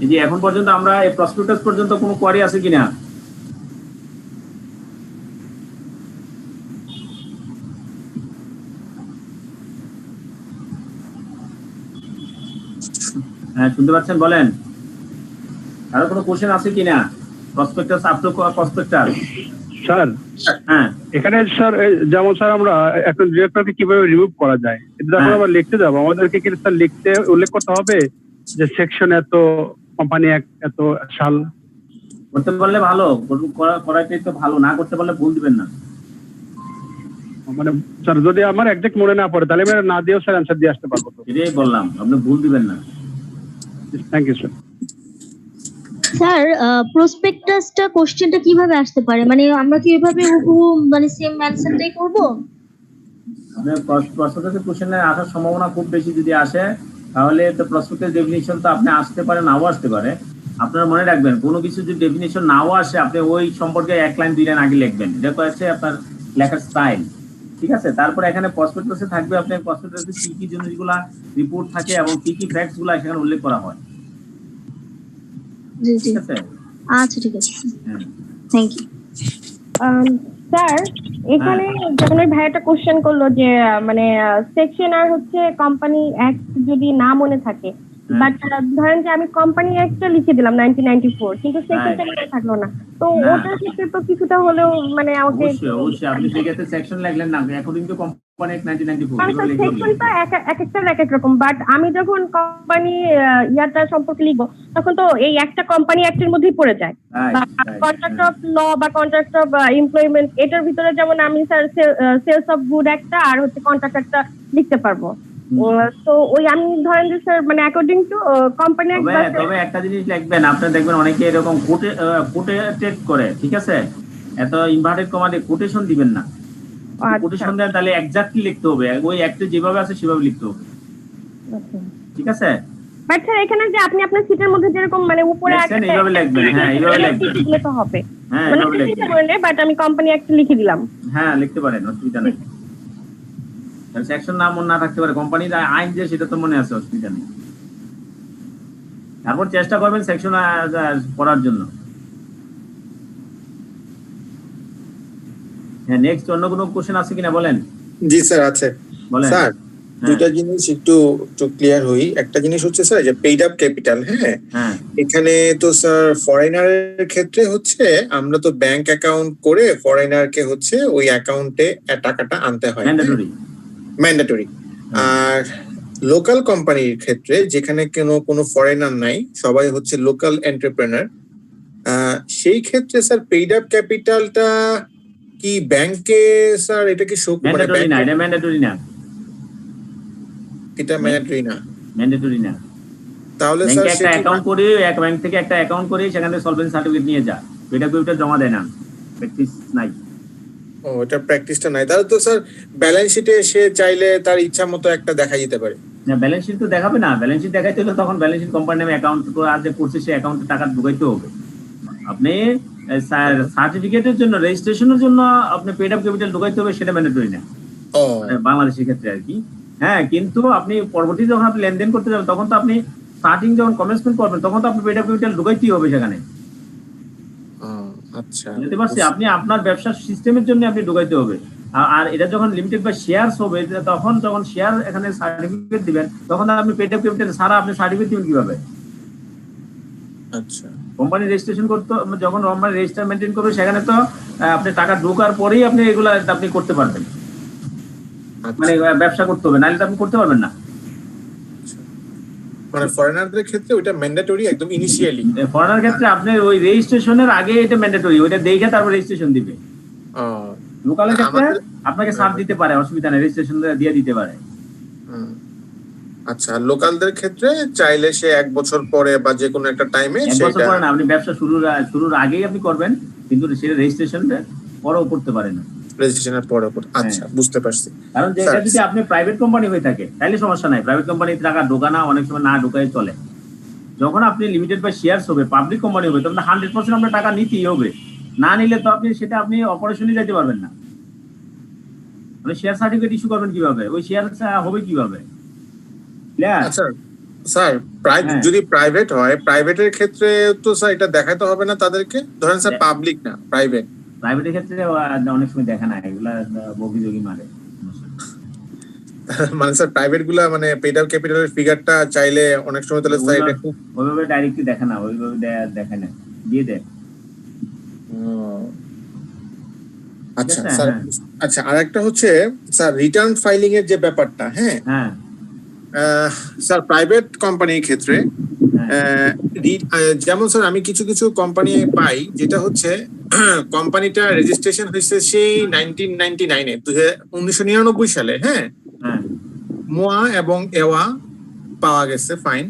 এই যে এখন পর্যন্ত আমরা এই প্রসপেক্টাস পর্যন্ত কোনো কোয়ারি আছে কিনা। হ্যাঁ, শুনতে পাচ্ছেন? বলেন, আরো কোনো কোশ্চেন আছে কিনা? Prospectus up to prospectus. Sir, হ্যাঁ, এখানে স্যার যেমন স্যার আমরা একটা ডিরেক্টরকে কিভাবে রিমুভ করা যায় এটা যখন আমরা লিখতে যাবো, আমাদেরকে কি স্যার লিখতে উল্লেখ করতে হবে যে সেকশন এত, কোম্পানি এত সাল? করতে পারলে ভালো, করাটাই তো ভালো, না করতে পারলে ভুল দিবেন না। মানে স্যার যদি আমার একজ্যাক্ট মনে না পড়ে তাহলে আমি না দিয়েও স্যার অ্যান্সার দিয়ে আসতে পারবো তো? এটাই বললাম, আপনি ভুল দিবেন না। Thank you sir. স্যার, প্রসপেক্টাসটা কোশ্চেনটা কিভাবে আসতে পারে? মানে আমরা কি এভাবে হুবহু মানে সেম অ্যানসারটাই করব? আপনার প্রসপেক্টাসের কোশ্চেনে আসার সম্ভাবনা খুব বেশি। যদি আসে তাহলে তো প্রসপেক্টাস ডেফিনিশন তো আপনি আসতে পারে, নাও আসতে পারে। আপনারা মনে রাখবেন, কোনো কিছু যদি ডেফিনিশন নাও আসে, আপনি ওই সম্পর্কে 1 লাইন 2 লাইন আগে লিখবেন। এটা হচ্ছে আপনার লেখার স্টাইল, ঠিক আছে? তারপরে এখানে প্রসপেক্টাসে থাকবে আপনার প্রসপেক্টাসে কি কি জিনিসগুলা রিপোর্ট থাকে এবং কি কি ফ্যাক্টস গুলা এখানে উল্লেখ করা হয়, জি জি, ঠিক আছে? আচ্ছা ঠিক আছে, হ্যাঁ, থ্যাংক ইউ। স্যার, এখানে যেমন ওই ভাইয়াটা কোশ্চেন করলো যে মানে সেকশন আর হচ্ছে কোম্পানি অ্যাক্ট যদি না মনে থাকে, বাট ধরেন যে আমি কোম্পানি অ্যাক্টটা লিখে দিলাম 1994, কিন্তু সেকশনটা মনে থাকলো না, তো না। ওটার ক্ষেত্রে তো কিছুটা হলেও মানে আমাকে অবশ্যই অবশ্যই আপনি যেটাতে সেকশন লাগলেন না, অ্যাকর্ডিং টু কোম্পানি 1994 মানে এভাবে লিখে সেকশন তো এক একটার এক এক রকম, বাট আমি যখন কোম্পানি ইয়াটা সম্পর্কে লিখবো তখন তো এই একটা কোম্পানি অ্যাক্টের মধ্যেই পড়ে যায়। কন্ট্রাক্ট অফ ল বা কন্ট্রাক্ট অফ এমপ্লয়মেন্ট, এটার ভিতরে যেমন আমি স্যার সেলস অফ গুড একটা আর হচ্ছে কন্ট্রাক্ট একটা লিখতে পারবো। তো ওই আমি ধরেন যে স্যার মানে অ্যাকর্ডিং টু কোম্পানি তবে একটা জিনিস লিখবেন, আপনি দেখবেন অনেকে এরকম কোটেটেড করে, ঠিক আছে? এত ইনভার্টেড কমা দিয়ে কোটেশন দিবেন না। কোটেশন দেন তাহলে এক্স্যাক্টলি লিখতে হবে, ওই একটা যেভাবে আছে সেভাবে লিখতে হবে, ঠিক আছে? বাট স্যার এখানে যে আপনি আপনার সিটের মধ্যে যেরকম মানে উপরে এইভাবে লিখবেন। হ্যাঁ, এইভাবে লিখবেন, লিখলে তো হবে। হ্যাঁ মানে এইভাবে লিখবেন। বাট আমি কোম্পানি একটা লিখে দিলাম। হ্যাঁ, লিখতে পারেন, অসুবিধা নেই। সেকশন নাম মনে না থাকতে পারে, কোম্পানির আইন যে সেটা তো মনে আছে, অসুবিধা নেই। তারপর চেষ্টা করবেন সেকশন পড়ার জন্য। হ্যাঁ, নেক্সট অন্য কোনো কোশ্চেন আছে কিনা বলেন। জি স্যার আছে। বলেন। স্যার দুইটা জিনিস একটু ক্লিয়ার হই। একটা জিনিস হচ্ছে স্যার যে পেইড আপ ক্যাপিটাল, হ্যাঁ এখানে তো স্যার ফরেনারের ক্ষেত্রে হচ্ছে আমরা তো ব্যাংক অ্যাকাউন্ট করে ফরেনারকে হচ্ছে ওই অ্যাকাউন্টে টাকাটা আনতে হয়, ম্যান্ডেটরি। আর লোকাল কোম্পানির ক্ষেত্রে যেখানে কোনো ফরেনার নাই, সবাই হচ্ছে লোকাল এন্টারপ্রেনার, সেই ক্ষেত্রে স্যার পেইড আপ ক্যাপিটালটা কি ব্যাংকে স্যার এটা কি শো করে? ম্যান্ডেটরি না, এটা ম্যান্ডেটরি না, এটা ম্যান্ডেটরি না, ম্যান্ডেটরি না। তাহলে ব্যাংকে স্যার একটা অ্যাকাউন্ট করে, এক ব্যাংক থেকে একটা অ্যাকাউন্ট করে সেখানে সলভেন্সি সার্টিফিকেট নিয়ে যা, এটা কেউটা জমা দেয় না, প্র্যাকটিস নাই। ও, এটা প্র্যাকটিসটা নাই। তাহলে তো স্যার ব্যালেন্স শিটে সে চাইলে তার ইচ্ছা মতো একটা দেখা যেতে পারে। না, ব্যালেন্স শিট তো দেখাবে না। ব্যালেন্স শিট দেখাইতে হলে তখন ব্যালেন্স শিট কোম্পানি নামে অ্যাকাউন্ট আর যে করছে সেই অ্যাকাউন্টে টাকা ঢুকাইতে হবে। আপনি সার্টিফিকেটের জন্য, রেজিস্ট্রেশনের জন্য আপনি পেড আপ ক্যাপিটাল ঢুকাইতে হবে, সেটা ম্যান্ডেটরি না বাংলাদেশের ক্ষেত্রে আর কি। হ্যাঁ, কিন্তু আপনি পরবর্তী যখন আপনি লেনদেন করতে যাবেন তখন তো আপনি স্টার্টিং যখন কমেন্সমেন্ট করবেন তখন তো আপনি পেড আপ ক্যাপিটাল ঢুকাইতেই হবে সেখানে। আচ্ছা, বুঝতে পারছি? আপনি আপনার ব্যবসার সিস্টেমের জন্য আপনি ঢুকাইতে হবে। আর এটা যখন লিমিটেড বা শেয়ারস হবে, তখন যখন শেয়ার এখানে সার্টিফিকেট দিবেন তখন আপনি পেড আপ ক্যাপিটাল সারা আপনি সার্টিফিকেট দিবেন কিভাবে? আচ্ছা, কোম্পানি রেজিস্ট্রেশন করতে যখন কোম্পানি রেজিস্টার মেইনটেইন করবে সেখানে তো আপনি টাকা ঢোকার পরেই আপনি এগুলা আপনি করতে পারবেন, মানে ব্যবসা করতে হবে, নাহলে তো আপনি করতে পারবেন না। মানে ফরেনারদের ক্ষেত্রে ওটা ম্যান্ডেটরি একদম ইনিশিয়ালি। ফরেনার ক্ষেত্রে আপনি ওই রেজিস্ট্রেশনের আগে এটা ম্যান্ডেটরি, ওইটা দেখে তারপর রেজিস্ট্রেশন দিবে। লোকালের ক্ষেত্রে আমাদের- আপনাকে ছাড় দিতে পারে, অসুবিধা নেই, রেজিস্ট্রেশন দিয়ে দিতে পারে। আচ্ছা, লোকালদের ক্ষেত্রে চাইলে সে 1 বছর পরে বা যে কোনো একটা টাইমে এক বছর সেটা পরে না, আপনি ব্যবসা শুরুর আগেই আপনি করবেন, কিন্তু সেটা রেজিস্ট্রেশন পরেও করতে পারেন না। রেজিস্ট্রেশনের পরে আচ্ছা, বুঝতে পারছি। কারণ যে এটা যদি আপনি প্রাইভেট কোম্পানি হয়ে থাকে তাহলে সমস্যা নাই, প্রাইভেট কোম্পানি টাকা ঢোকানা অনেক সময় না ঢোকাই চলে। যখন আপনি লিমিটেড বাই শেয়ারস হবে, পাবলিক কোম্পানি হবে, তখন 100% আপনার টাকা নিতেই হবে, না নিলে তো আপনি অপারেশনে যেতে পারবেন না। মানে শেয়ার সার্টিফিকেট ইস্যু করবেন কিভাবে, ওই শেয়ার হবে কিভাবে? আচ্ছা স্যার, হ্যাঁ। যদি প্রাইভেট হয়, প্রাইভেটের ক্ষেত্রে তো স্যার এটা দেখাতে হবে না তাদেরকে? ধরেন স্যার পাবলিক না, প্রাইভেট। প্রাইভেটের ক্ষেত্রে অনেক সময় দেখা না, এগুলা বগিযোগী মারে। মানে স্যার প্রাইভেট গুলা মানে পেড আপ ক্যাপিটালের ফিগারটা চাইলে অনেক সময় তাহলে স্যার এটা খুব ওইভাবে ডাইরেক্টলি দেখা না, ওইভাবে দেখে না, দিয়ে দেয়। আচ্ছা ঠিক আছে, স্যার। হ্যাঁ। আচ্ছা, আর একটা হচ্ছে স্যার রিটার্ন ফাইলিং এর যে ব্যাপারটা, হ্যাঁ হ্যাঁ, স্যার প্রাইভেট কোম্পানির ক্ষেত্রে হ্যাঁ, যেমন স্যার আমি কিছু কিছু কোম্পানি পাই যেটা হচ্ছে কোম্পানিটা রেজিস্ট্রেশন হয়েছে সেই 1999-এ 1999 সালে, হ্যাঁ। হ্যাঁ, মোয়া এবং এওয়া পাওয়া গেছে, ফাইন।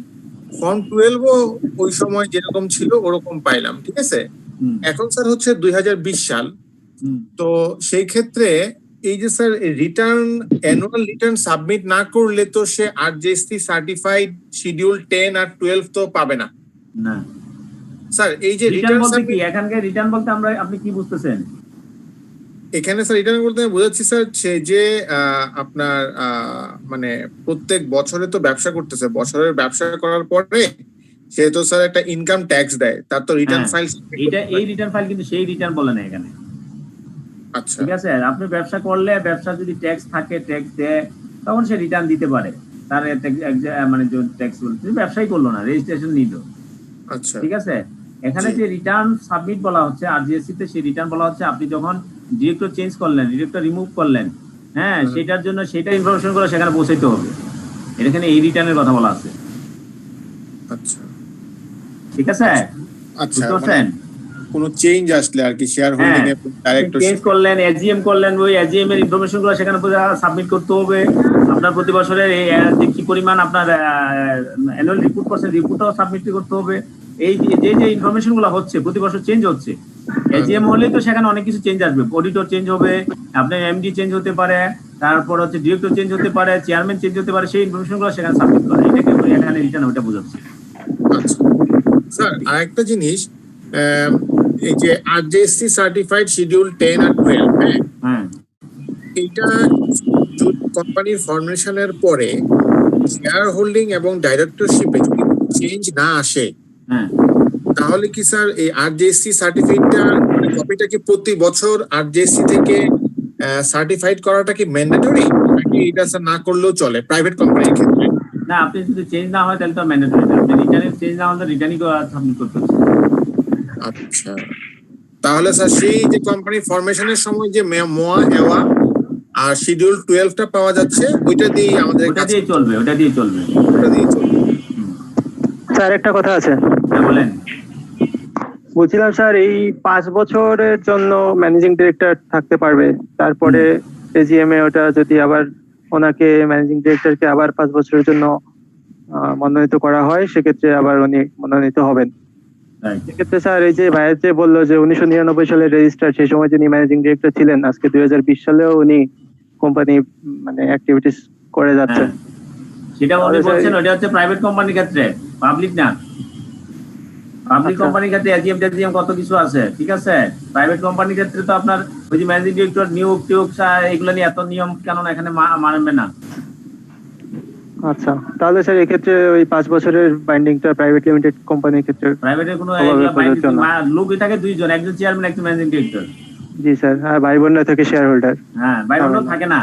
ফর্ম 12ও ওই সময় যেরকম ছিল ওরকম পাইলাম, ঠিক আছে। হুম, এখন স্যার হচ্ছে 2020 সাল, হুম। তো সেই ক্ষেত্রে এই যে স্যার অ্যানুয়াল রিটার্ন সাবমিট না করলে তো সে আরজিএসটি সার্টিফাইড শিডিউল 10 আর 12 তো পাবে না না, স্যার। এই যে রিটার্ন রিটার্ন বলতে কি, এখানকার রিটার্ন বলতে আপনি কি বুঝতেছেন? এখানে স্যার রিটার্ন বলতে আমি বোঝাচ্ছি স্যার সে যে আপনার মানে প্রত্যেক বছরে তো ব্যবসা করতেছে, বছরের ব্যবসা করার পরে সে তো স্যার একটা ইনকাম ট্যাক্স দেয়, তার তো রিটার্ন হ্যাঁ, ফাইল। এই রিটার্ন ফাইল কিন্তু সেই রিটার্ন বলে না এখানে। আচ্ছা, ঠিক আছে, আপনি ব্যবসা করলে, ব্যবসা যদি ট্যাক্স থাকে, ট্যাক্স দেয়, তখন সে রিটার্ন দিতে পারে। তার মানে ট্যাক্স ব্যবসাই করলো না, রেজিস্ট্রেশন নিল। আচ্ছা, ঠিক আছে, এখানে যে রিটার্ন সাবমিট বলা হচ্ছে আরজিএসসি তে, সেই রিটার্ন বলা হচ্ছে আপনি যখন ডিরেক্টর চেঞ্জ করলেন, ডিরেক্টর রিমুভ করলেন, হ্যাঁ, সেটার জন্য সেটা ইনফরমেশন গুলো সেখানে পৌঁছাইতে হবে। এখানে এই রিটার্নের কথা বলা আছে। আচ্ছা, ঠিক আছে, আচ্ছা। বুঝতে পারছেন? কোনো চেঞ্জ আসলে আর কি শেয়ার হোল্ডিং এর ডাইরেক্টর চেঞ্জ করলেন, এজিএম করলেন, ওই এজিএম এর ইনফরমেশন গুলো সেখানে সাবমিট করতে হবে। আপনার প্রতি বছরের যে কি পরিমাণ আপনার অ্যানুয়াল রিপোর্ট করছেন, রিপোর্টটাও সাবমিট করতে হবে। এই যে ইনফরমেশন গুলো হচ্ছে প্রতি বছর চেঞ্জ হচ্ছে, এজিএম হলে তো সেখানে অনেক কিছু চেঞ্জ আসবে, অডিটর চেঞ্জ হবে, আপনার এমডি চেঞ্জ হতে পারে, তারপর হচ্ছে ডিরেক্টর চেঞ্জ হতে পারে, চেয়ারম্যান চেঞ্জ হতে পারে, সেই ইনফরমেশন গুলো সেখানে সাবমিট করে, এটাকে এখানে রিটার্ন ওইটা বোঝাচ্ছে। আচ্ছা স্যার, আরেকটা জিনিস, এই যে আরজিএসটি সার্টিফাইড শিডিউল 10 আর 12, হ্যাঁ, এটা কোম্পানির ফর্মেশনের পরে শেয়ার হোল্ডিং এবং ডাইরেক্টরশিপে যদি চেঞ্জ না আসে, হ্যাঁ, তাহলে কি স্যার এই আরজিএসটি সার্টিফিকেটটা মানে কপিটা কি প্রতি বছর আরজিএসটি থেকে সার্টিফাইড করাটা কি ম্যান্ডেটরি, নাকি এটা স্যার না করলেও চলে প্রাইভেট কোম্পানির ক্ষেত্রে? না, আপনি যদি চেঞ্জ না হয় তাহলে তো ম্যান্ডেটরি, আপনি রিটার্নের চেঞ্জ না হলে রিটার্নই সাবমিট করতে হচ্ছে। আচ্ছা, তাহলে স্যার সেই যে কোম্পানি ফরমেশনের সময় যে মোয়া এওয়া আর শিডিউল 12টা পাওয়া যাচ্ছে, ওইটা দিয়ে আমাদের ওটা দিয়ে চলবে, ওটা দিয়ে চলবে। স্যার একটা কথা আছে, হ্যাঁ বলেন। বলছিলাম স্যার এই 5 বছরের জন্য ম্যানেজিং ডিরেক্টর থাকতে পারবে, তারপরে এজিএম এ ওটা যদি আবার ওনাকে ম্যানেজিং ডিরেক্টরকে আবার 5 বছরের জন্য মনোনীত করা হয়, সেক্ষেত্রে আবার উনি মনোনীত হবেন। সেক্ষেত্রে স্যার এই যে ভাইয়ের যে বললো যে 1999 সালের রেজিস্টার, সেই সময় যিনি ম্যানেজিং ডিরেক্টর ছিলেন, আজকে 2020 সালেও উনি কোম্পানি মানে অ্যাক্টিভিটিস করে যাচ্ছেন, সেটা উনি বলছেন ওটা হচ্ছে প্রাইভেট কোম্পানির ক্ষেত্রে, পাবলিক না। পাবলিক কোম্পানির ক্ষেত্রে এজিএম টেজিএম কত কিছু আছে, ঠিক আছে। প্রাইভেট কোম্পানির ক্ষেত্রে তো আপনার ওই যে ম্যানেজিং ডিরেক্টর নিয়োগ টিয়োগ এগুলো নিয়ে এত নিয়ম কেন এখানে মানবে না। আচ্ছা, তাহলে স্যার এক্ষেত্রে ওই 5 বছরের বাইন্ডিংটা প্রাইভেট লিমিটেড কোম্পানির ক্ষেত্রে প্রাইভেটের কোনো লোকই থাকে দুইজন, একজন চেয়ারম্যান, একজন ম্যানেজিং ডিরেক্টর। জি স্যার, আর ভাই বোনরা থাকে শেয়ার হোল্ডার। হ্যাঁ, ভাই বোনও থাকে না,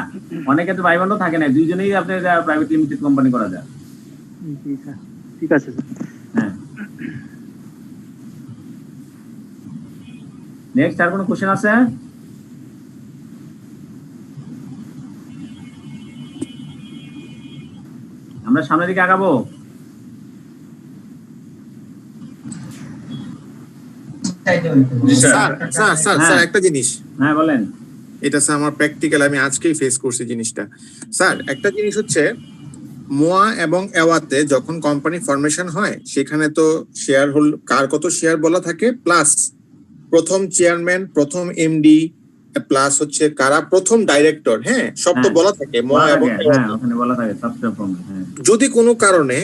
অনেক ক্ষেত্রে ভাই বোনও থাকে না, দুইজনেই আপনার প্রাইভেট লিমিটেড কোম্পানি করা যায়। জি স্যার, ঠিক আছে স্যার। হ্যাঁ, নেক্সট আর কোনো কোশ্চেন আছে? আমরা সামনের দিকে আগাবো। স্যার একটা জিনিস, হ্যাঁ বলেন। এটা স্যার আমার প্র্যাকটিক্যাল, আমি আজকেই ফেস করছি জিনিসটা। স্যার একটা জিনিস হচ্ছে, মোয়া এবং এওয়াতে যখন কোম্পানি ফরমেশন হয় সেখানে তো শেয়ার হোল্ড কার কত শেয়ার বলা থাকে, প্লাস প্রথম চেয়ারম্যান, প্রথম এমডি, প্লাস হচ্ছে কারা প্রথম ডাইরেক্টর, হ্যাঁ সব তো বলা থাকে মোয়া এবং এওয়াতে। ওখানে বলা থাকে সাবস্ক্রাইব ফর্ম। যদি কোনো কারণে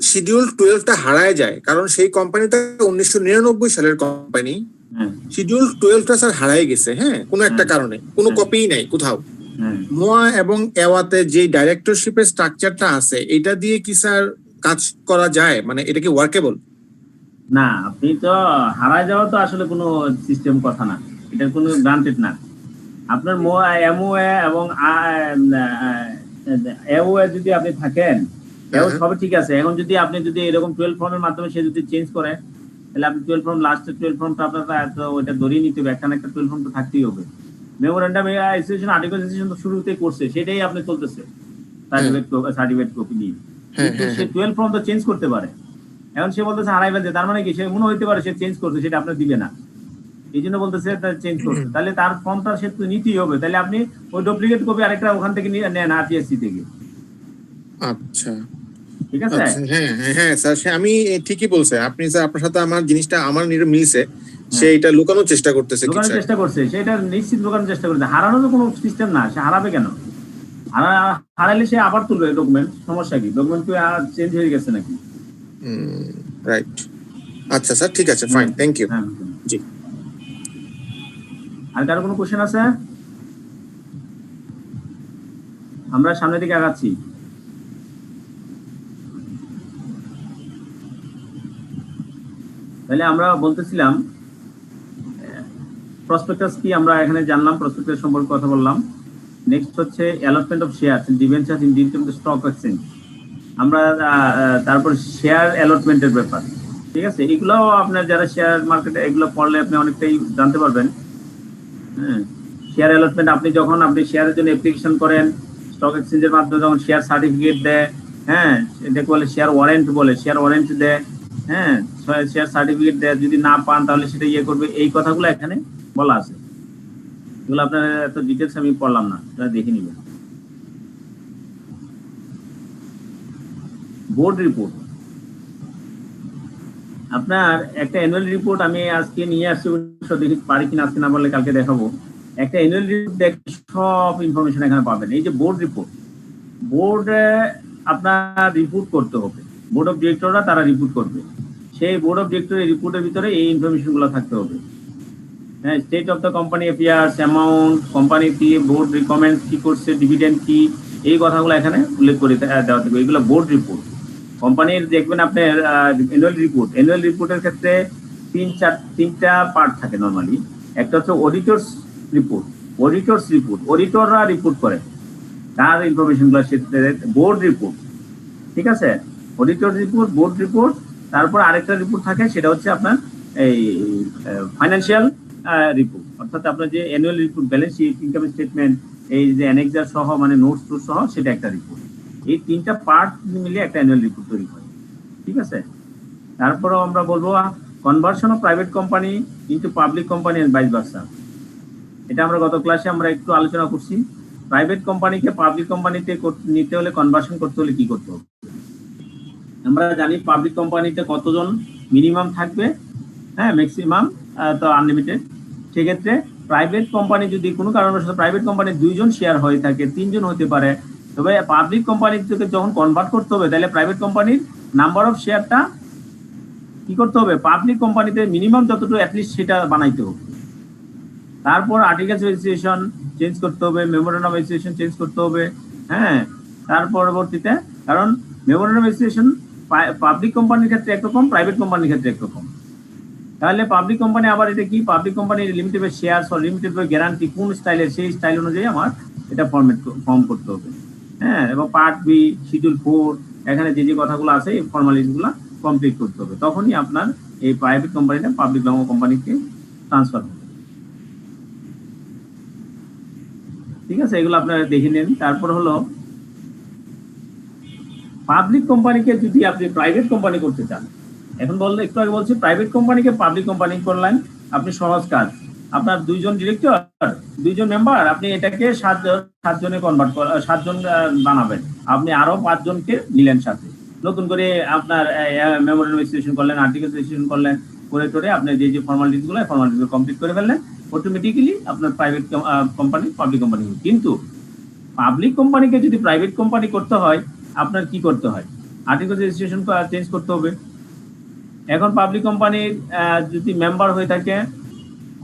শিডিউল 12টা হারায় যায়, কারণ সেই কোম্পানিটা 1999 সালের কোম্পানি, শিডিউল 12টা স্যার হারায় গেছে, হ্যাঁ কোনো একটা কারণে, কোনো কপিই নাই কোথাও, মোয়া এবং এওয়াতে যে ডাইরেক্টরশিপের স্ট্রাকচারটা আছে এটা দিয়ে কি স্যার কাজ করা যায়, মানে এটা কি ওয়ার্কেবল? না, আপনি তো হারায় যাওয়া তো আসলে কোনো সিস্টেম কথা না, এটা কোনো গ্রান্টেড না। আপনার এমওএ এবং এওএ যদি আপনি থাকেন, এও সব ঠিক আছে। এখন যদি আপনি যদি এরকম 12 ফর্মের মাধ্যমে সে যদি চেঞ্জ করে, তাহলে আপনি 12 ফর্ম লাস্টের 12 ফর্মটা আপনার ওইটা ধরিয়ে নিতে হবে, একটা 12 ফর্ম তো থাকতেই হবে। মেমোরেন্ডাম অ্যাসোসিয়েশন আর্টিকেল অ্যাসোসিয়েশন তো শুরুতেই করছে, সেটাই আপনি চলতেছে সার্টিফিকেট কপি নিয়ে। সে 12 ফর্ম তো চেঞ্জ করতে পারে। এখন সে বলতেছে হারাই ফেলছে, তার মানে কি সে মনে হইতে পারে সে চেঞ্জ করছে, সেটা আপনার দিবে না, এই জন্য বলতেছে চেঞ্জ করছে। তাহলে তার ফর্মটা সে তো নিতেই হবে, তাহলে আপনি ওই ডুপ্লিকেট কপি আরেকটা ওখান থেকে নেন আরটিএসসি থেকে। আচ্ছা ঠিক আছে। হ্যাঁ হ্যাঁ স্যার, আমি ঠিকই বলছে আপনি স্যার, আপনার সাথে আমার জিনিসটা আমার মিলছে, সে এটা লুকানোর চেষ্টা করতেছে, লুকানোর চেষ্টা করছে, সেটা নিশ্চিত লুকানোর চেষ্টা করছে। হারানো তো কোনো সিস্টেম না, সে হারাবে কেন? হারাইলে সে আবার তুলবে ডকুমেন্ট, সমস্যা কি? ডকুমেন্ট কি আর চেঞ্জ হয়ে গেছে নাকি? রাইট। আচ্ছা স্যার, ঠিক আছে, ফাইন, থ্যাংক ইউ। জি, আর কারো কোনো কোশ্চেন আছে? আমরা সামনের দিকে আগাচ্ছি। তাহলে আমরা বলতেছিলাম প্রসপেক্টাস কি, আমরা এখানে জানলাম, প্রসপেক্টাস সম্পর্কে কথা বললাম। নেক্সট হচ্ছে allotment of shares in debentures in detail stock exchange. আমরা তারপর শেয়ার অ্যালটমেন্টের ব্যাপার, ঠিক আছে। এগুলোও আপনার যারা শেয়ার মার্কেটে এগুলো পড়লে আপনি অনেকটাই জানতে পারবেন। হ্যাঁ, শেয়ার অ্যালটমেন্ট আপনি যখন আপনি শেয়ারের জন্য অ্যাপ্লিকেশন করেন স্টক এক্সচেঞ্জের মাধ্যমে, যখন শেয়ার সার্টিফিকেট দেয়, হ্যাঁ এটাকে বলে শেয়ার ওয়ারেন্ট, বলে শেয়ার ওয়ারেন্ট দেয়, হ্যাঁ শেয়ার সার্টিফিকেট দেয়, যদি না পান তাহলে সেটা ইয়ে করবে, এই কথাগুলো এখানে বলা আছে। এগুলো আপনার এত ডিটেলস আমি পড়লাম না, আপনারা দেখে নিবেন। বোর্ড রিপোর্ট, আপনার একটা অ্যানুয়াল রিপোর্ট আমি আজকে নিয়ে আসছি, দেখি পারি কিনা, আজকে না বললে কালকে দেখাবো। একটা অ্যানুয়াল রিপোর্ট দেখে সব ইনফরমেশন এখানে পাবেন। এই যে বোর্ড রিপোর্ট, বোর্ডে আপনার রিপোর্ট করতে হবে, বোর্ড অফ ডিরেক্টররা তারা রিপোর্ট করবে, সেই বোর্ড অফ ডিরেক্টরের রিপোর্টের ভিতরে এই ইনফরমেশনগুলো থাকতে হবে। হ্যাঁ, state of the company affairs, amount, company কি, বোর্ড রিকমেন্ডস কি করছে, ডিভিডেন্ড কি, এই কথাগুলো এখানে উল্লেখ করে দেওয়া থাকবে। এগুলো বোর্ড রিপোর্ট। কোম্পানির দেখবেন আপনার অ্যানুয়াল রিপোর্ট, অ্যানুয়াল রিপোর্টের ক্ষেত্রে তিনটা পার্ট থাকে নর্মালি। একটা হচ্ছে অডিটরস রিপোর্ট, অডিটররা রিপোর্ট করে তার ইনফরমেশনগুলো, বোর্ড রিপোর্ট, ঠিক আছে। অডিটর রিপোর্ট, বোর্ড রিপোর্ট, তারপর আরেকটা রিপোর্ট থাকে, সেটা হচ্ছে আপনার এই ফাইন্যান্সিয়াল রিপোর্ট, অর্থাৎ আপনার যে annual report, balance sheet, income statement, এই যে অ্যানেক্সার সহ মানে নোটস সহ, সেটা একটা রিপোর্ট। এই তিনটা পার্ট মিলে একটা অ্যানুয়াল রিপোর্ট তৈরি হয়, ঠিক আছে। তারপরেও আমরা বলবো conversion of private company into public company and vice versa. এটা আমরা গত ক্লাসে আমরা একটু আলোচনা করছি। প্রাইভেট কোম্পানিকে পাবলিক কোম্পানিতে নিতে হলে, কনভার্সন করতে হলে কি করতে হবে? আমরা জানি পাবলিক কোম্পানিতে কতজন মিনিমাম থাকবে, হ্যাঁ ম্যাক্সিমাম তো আনলিমিটেড। সেক্ষেত্রে প্রাইভেট কোম্পানি যদি কোনো কারণবশত প্রাইভেট কোম্পানির 2 জন শেয়ার হয়ে থাকে, 3 জন হতে পারে, তবে পাবলিক কোম্পানি থেকে যখন কনভার্ট করতে হবে, তাহলে প্রাইভেট কোম্পানির নাম্বার অফ শেয়ারটা কি করতে হবে, পাবলিক কোম্পানিতে মিনিমাম যতটুকু অ্যাটলিস্ট সেটা বানাইতে হবে। তারপর আর্টিকেলস রেজিস্ট্রেশন চেঞ্জ করতে হবে, মেমোরেন্ডাম রেজিস্ট্রেশন চেঞ্জ করতে হবে, হ্যাঁ তার পরবর্তীতে, কারণ মেমোরেন্ডাম রেজিস্ট্রেশন পাবলিক কোম্পানির ক্ষেত্রে একরকম, প্রাইভেট কোম্পানির ক্ষেত্রে একরকম। তাহলে পাবলিক কোম্পানি আবার এটা কি, public company limited by share or limited by guarantee, কোন স্টাইলের, সেই স্টাইল অনুযায়ী আমার এটা ফর্ম করতে হবে। হ্যাঁ, এবং পার্ট বি, শিডিউল 4, এখানে যে যে কথাগুলো আছে এই ফর্মালিটিগুলো কমপ্লিট করতে হবে, তখনই আপনার এই প্রাইভেট কোম্পানিটা পাবলিক কোম্পানিকে ট্রান্সফার হবে। ঠিক আছে, এগুলো আপনারা দেখে নেন। তারপর হলো পাবলিক কোম্পানিকে যদি আপনি প্রাইভেট কোম্পানি করতে চান, এখন বললে একটু আগে বলছি প্রাইভেট কোম্পানিকে পাবলিক কোম্পানি করলেন আপনি, সহজ কাজ। আপনার 2 জন ডিরেক্টর 2 জন মেম্বার, আপনি এটাকে 7 জনে কনভার্ট 7 জন বানাবেন। আপনি আরো 5 জনকে নিলেন সাথে, নতুন করে আপনার মেমোরিয়াল রেজিস্ট্রেশন করলেন, আর্টিকেল রেজিস্ট্রেশন করলেন, করে আপনি যে ফর্মালিটিস গুলো কমপ্লিট করে ফেললেন, অটোমেটিক্যালি আপনার প্রাইভেট কোম্পানি পাবলিক কোম্পানি। কিন্তু পাবলিক কোম্পানিকে যদি প্রাইভেট কোম্পানি করতে হয়, আপনার কি করতে হয়? আর্টিকেল রেজিস্ট্রেশন চেঞ্জ করতে হবে। এখন পাবলিক কোম্পানির যদি মেম্বার হয়ে থাকে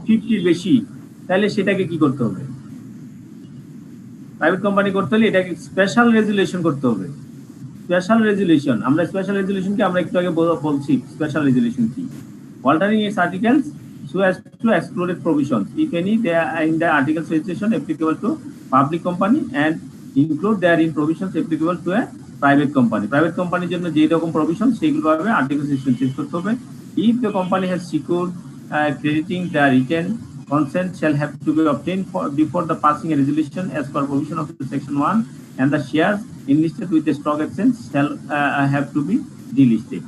50 বেশি, তাহলে সেটাকে কি করতে হবে? প্রাইভেট কোম্পানি করতে হলে এটাকে স্পেশাল রেজুলেশন করতে হবে। স্পেশাল রেজুলেশন, আমরা স্পেশাল রেজুলেশনকে আমরা একটু আগে বলছি স্পেশাল রেজুলেশন কি। Altering its articles so as to exclude provisions, if any, they are in the articles registration applicable to public company and include therein provisions applicable to a private company. Private company জন্য যে রকম provision সেগুলো হবে articles registration change করতে হবে। If the company has secured crediting, the written consent shall have to be obtained before the passing a resolution as per provision of section 1, and the shares enlisted with the stock exchange shall have to be delisted.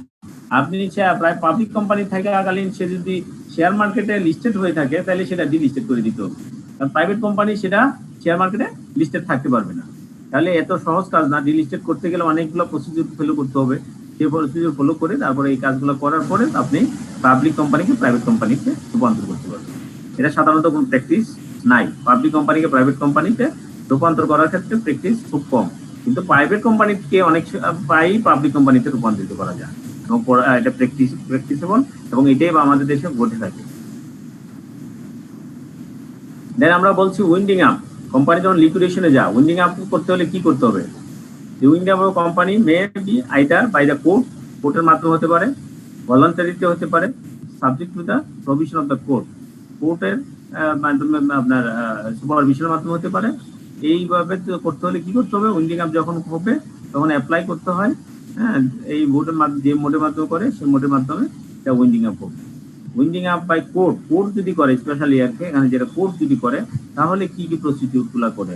আপনি প্রায় public company থাকাকালীন সে যদি share মার্কেটে listed হয়ে থাকে, তাহলে সেটা delisted করে দিতে হবে। কারণ প্রাইভেট কোম্পানি সেটা শেয়ার মার্কেটে লিস্টেড থাকতে পারবে না। তাহলে এত সহজ কাজ না, ডিলিস্টেড করতে গেলে অনেকগুলো প্রসিডিউর ফলো করতে হবে। সেই প্রসিডিউর ফলো করে তারপরে এই কাজগুলো করার পরে আপনি পাবলিক কোম্পানিকে প্রাইভেট কোম্পানিতে রূপান্তর করতে পারবেন। এটা সাধারণত কোনো প্র্যাকটিস নাই। পাবলিক কোম্পানিকে প্রাইভেট কোম্পানিতে রূপান্তর করার ক্ষেত্রে প্র্যাকটিস খুব কম, কিন্তু প্রাইভেট কোম্পানিকে অনেক প্রায়ই পাবলিক কোম্পানিতে রূপান্তরিত করা যায় এবং এটা প্র্যাকটিসেবল এবং এটাই আমাদের দেশে ঘটে থাকে। দেন আমরা বলছি উইন্ডিং আপ। কোম্পানি যখন লিকুইডেশনে যায়, উইন্ডিং আপ করতে হলে কি করতে হবে? Winding up company may be either by the কোর্টের মাধ্যমে হতে পারে, ভলান্টারিতে হতে পারে, subject to the provision of the কোর্টের মাধ্যমে, আপনার সুপারভিশনের মাধ্যমে হতে পারে। এইভাবে করতে হলে কি করতে হবে? উইন্ডিং আপ যখন হবে তখন অ্যাপ্লাই করতে হয়। হ্যাঁ, এই মোডের মাধ্যমে, যে মোডের মাধ্যমে করে সেই মোডের মাধ্যমে এটা উইন্ডিং আপ হবে। উইন্ডিং আপ বাই কোর্ট যদি করে, স্পেশাল ইয়ারকে এখানে যেটা কোর্ট যদি করে, তাহলে কি কি প্রসিডিউর গুলা করে?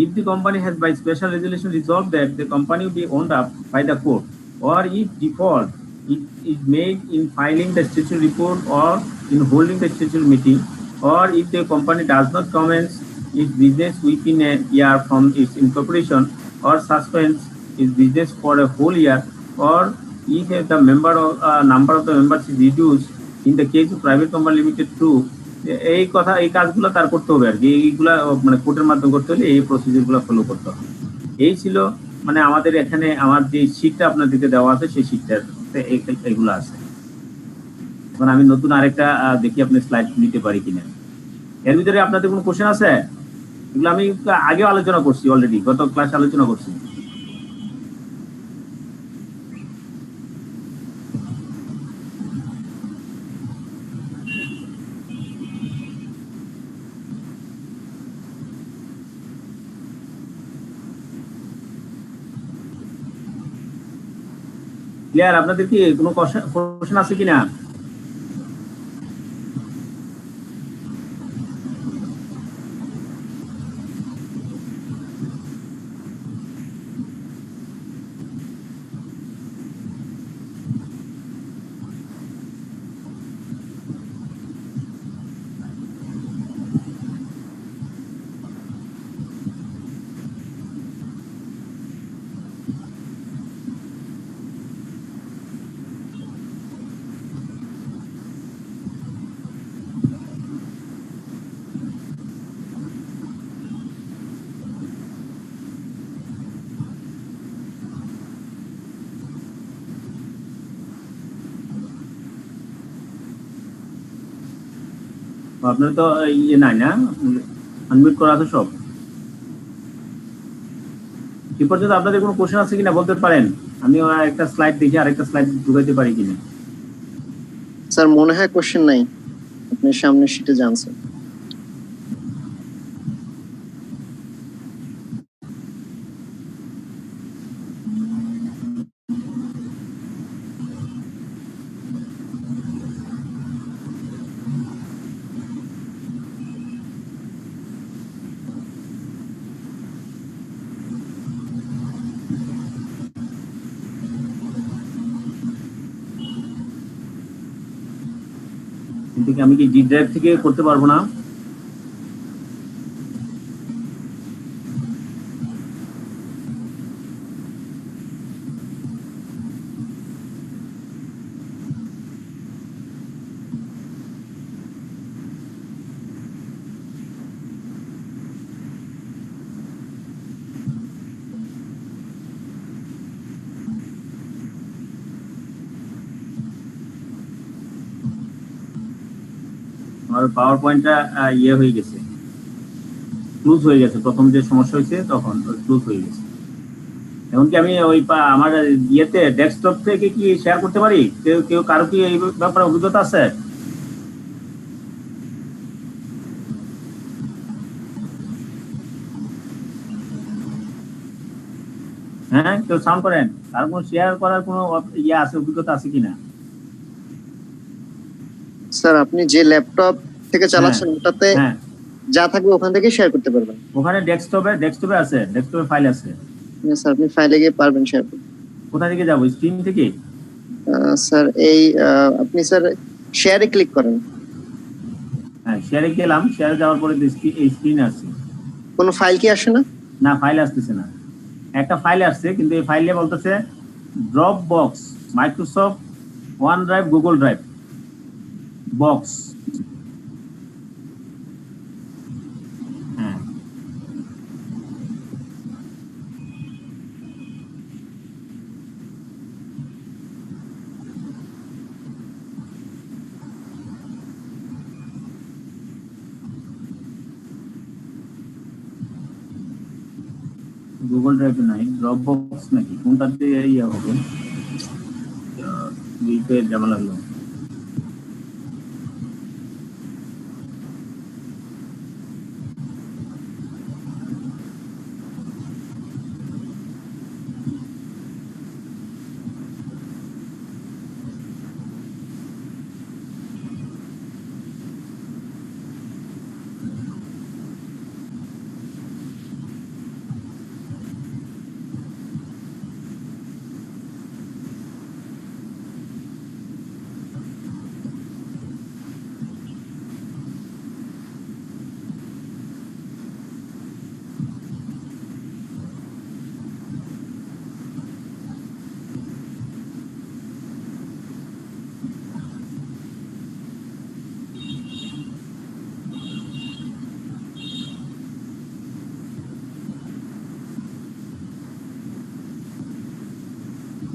If the company has by special resolution resolved that the company will be owned up by the court, or if default it is made in filing the statutory report or in holding the statutory meeting, or if the company does not commence its business within a year from its incorporation, or suspends its business for a whole year, or if the number of the members is reduced in the case of private company limited to, এই কাজগুলো তার করতে হবে আর কি। এইগুলা মানে কোর্টের মাধ্যমে করতে হলে এই প্রসিডিউরগুলো ফলো করতে হবে। এই ছিল মানে আমাদের এখানে আমার যে শীটটা আপনাদেরকে দেওয়া আছে সেই শীটটার এগুলো আছে। এখন আমি নতুন আরেকটা দেখি আপনি স্লাইড নিতে পারি কিনা। এর ভিতরে আপনাদের কোনো কোশ্চেন আছে? এগুলো আমি আগেও আলোচনা করছি, অলরেডি গত ক্লাসে আলোচনা করছি। ক্লিয়ার? আপনাদের কি কোনো কোশ্চেন আছে কিনা? আপনার তো ইয়ে নাই না, আনমিউট করা আছে সব। কি পর্যন্ত আপনাদের কোনো কোশ্চেন আছে কিনা বলতে পারেন? আমি একটা স্লাইড দেখি, আরেকটা স্লাইড ঢুকাইতে পারি কিনা। স্যার মনে হয় কোশ্চেন নাই, আপনি সামনে শিটে যান স্যার। কিন্তু কি আমি কি জি ড্রাইভ থেকে করতে পারবো না? আমার পাওয়ার পয়েন্টটা ইয়ে হয়ে গেছে, ক্লোজ হয়ে গেছে। প্রথম যে সমস্যা হয়েছে তখন ক্লোজ হয়ে গেছে। এখন কি আমি ওই আমার ইয়েতে ডেস্কটপ থেকে কি শেয়ার করতে পারি? কেউ কারো কি এই ব্যাপারে অভিজ্ঞতা আছে? হ্যাঁ, কেউ সাউন্ড করেন। কার কোনো শেয়ার করার কোনো ইয়ে আছে, অভিজ্ঞতা আছে কিনা? স্যার আপনি যে ল্যাপটপ থেকে চালাচ্ছেন ওটাতে যা থাকবে ওখান থেকে শেয়ার করতে পারবেন। ওখানে ডেস্কটপে আছে, ডেস্কটপে ফাইল আছে। স্যার আপনি ফাইলে গিয়ে পারবেন শেয়ার করতে। কোথা থেকে যাবো? স্ক্রিন থেকে? স্যার এই আপনি স্যার শেয়ারে ক্লিক করেন। হ্যাঁ, শেয়ারে গেলাম। শেয়ারে যাওয়ার পরে এই স্ক্রিন আসছে। কোনো ফাইল কি আসে না? না, ফাইল আসতেছে না। একটা ফাইল আসছে, কিন্তু এই ফাইলে বলতেছে drop box, Microsoft one drive, Google drive box. হ্যাঁ, গুগল ড্রাইভে নাই, ড্রপ বক্স নাকি কোনটাতে ইয়ে হবে? উইপে যাওয়া লাগলো।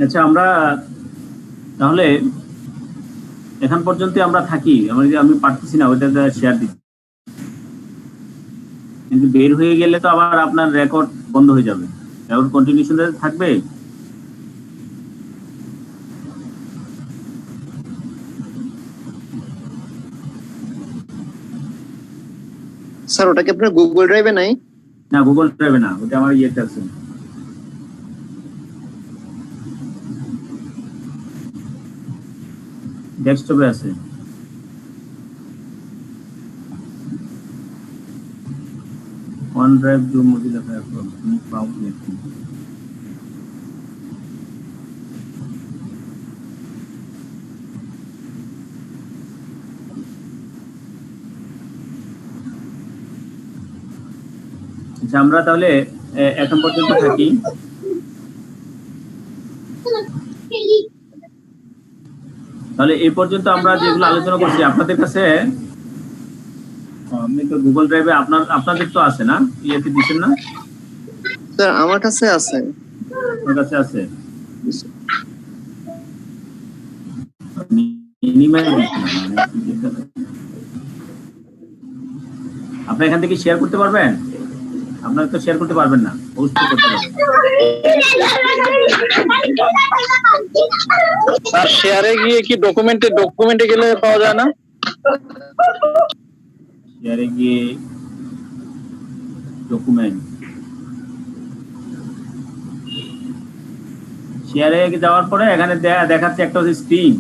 আচ্ছা, আমরা তাহলে এখন পর্যন্ত আমরা থাকি। আমি পারতেছি না ওইটা শেয়ার দিতে, কিন্তু বের হয়ে গেলে তো আবার আপনার রেকর্ড বন্ধ হয়ে যাবে। রেকর্ড কন্টিনিউশন থাকবে। স্যার ওটা কি আপনার গুগল ড্রাইভে নাই? না, গুগল ড্রাইভে না, ওটা আমার ইয়েতে আছে, ডেস্কটপে আছে। OneDrive, Zoom, Mozilla Firefox, Cloud Network। আচ্ছা, আমরা তাহলে এখন পর্যন্ত থাকি। তাহলে এই পর্যন্ত আমরা যেগুলো আলোচনা করছি, আপনাদের কাছে আপনি তো গুগল ড্রাইভে আপনাদের তো আছে না, ইয়েতে দিচ্ছেন না? স্যার আমার কাছে আছে। আপনার কাছে আছে? মিনিমাইজ আপনি এখান থেকে শেয়ার করতে পারবেন? আপনারা তো শেয়ার করতে পারবেন না, পোস্ট করতে পারবেন। স্যার শেয়ারে গিয়ে কি ডকুমেন্টে গেলে পাওয়া যায় না? শেয়ারে গিয়ে ডকুমেন্ট, শেয়ারে যাওয়ার পরে এখানে দেখাচ্ছে একটা হচ্ছে স্ক্রিন,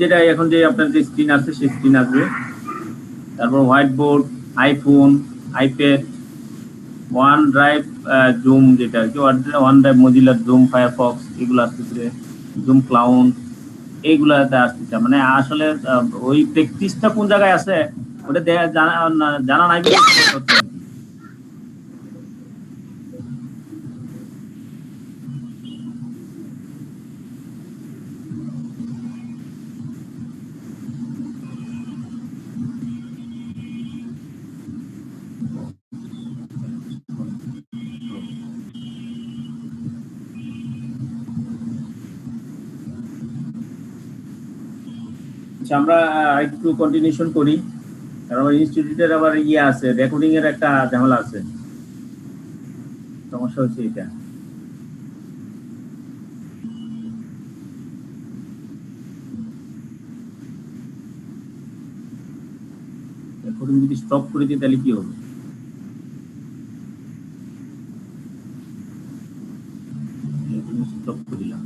যেটা এখন যে আপনার যে স্ক্রিন আছে সেই স্ক্রিন আসবে। তারপর white board, iPhone, iPad, one drive, zoom, যেটা আর কি one drive, Mozilla, zoom, Firefox, এগুলো আসতেছে, জুম ক্লাউড, এইগুলাতে আসতেছে, মানে আসলে ওই প্র্যাকটিসটা কোন জায়গায় আছে ওটা জানা নাই বলে হচ্ছে। আমরা একটু কন্টিনিউশন করি, কারণ ইনস্টিটিউটের আবার ইয়ে আছে, রেকর্ডিং এর একটা ঝামেলা আছে, সমস্যা হচ্ছে এটা। রেকর্ডিং যদি স্টপ করে দিই তাহলে কি হবে? স্টপ করে দিলাম।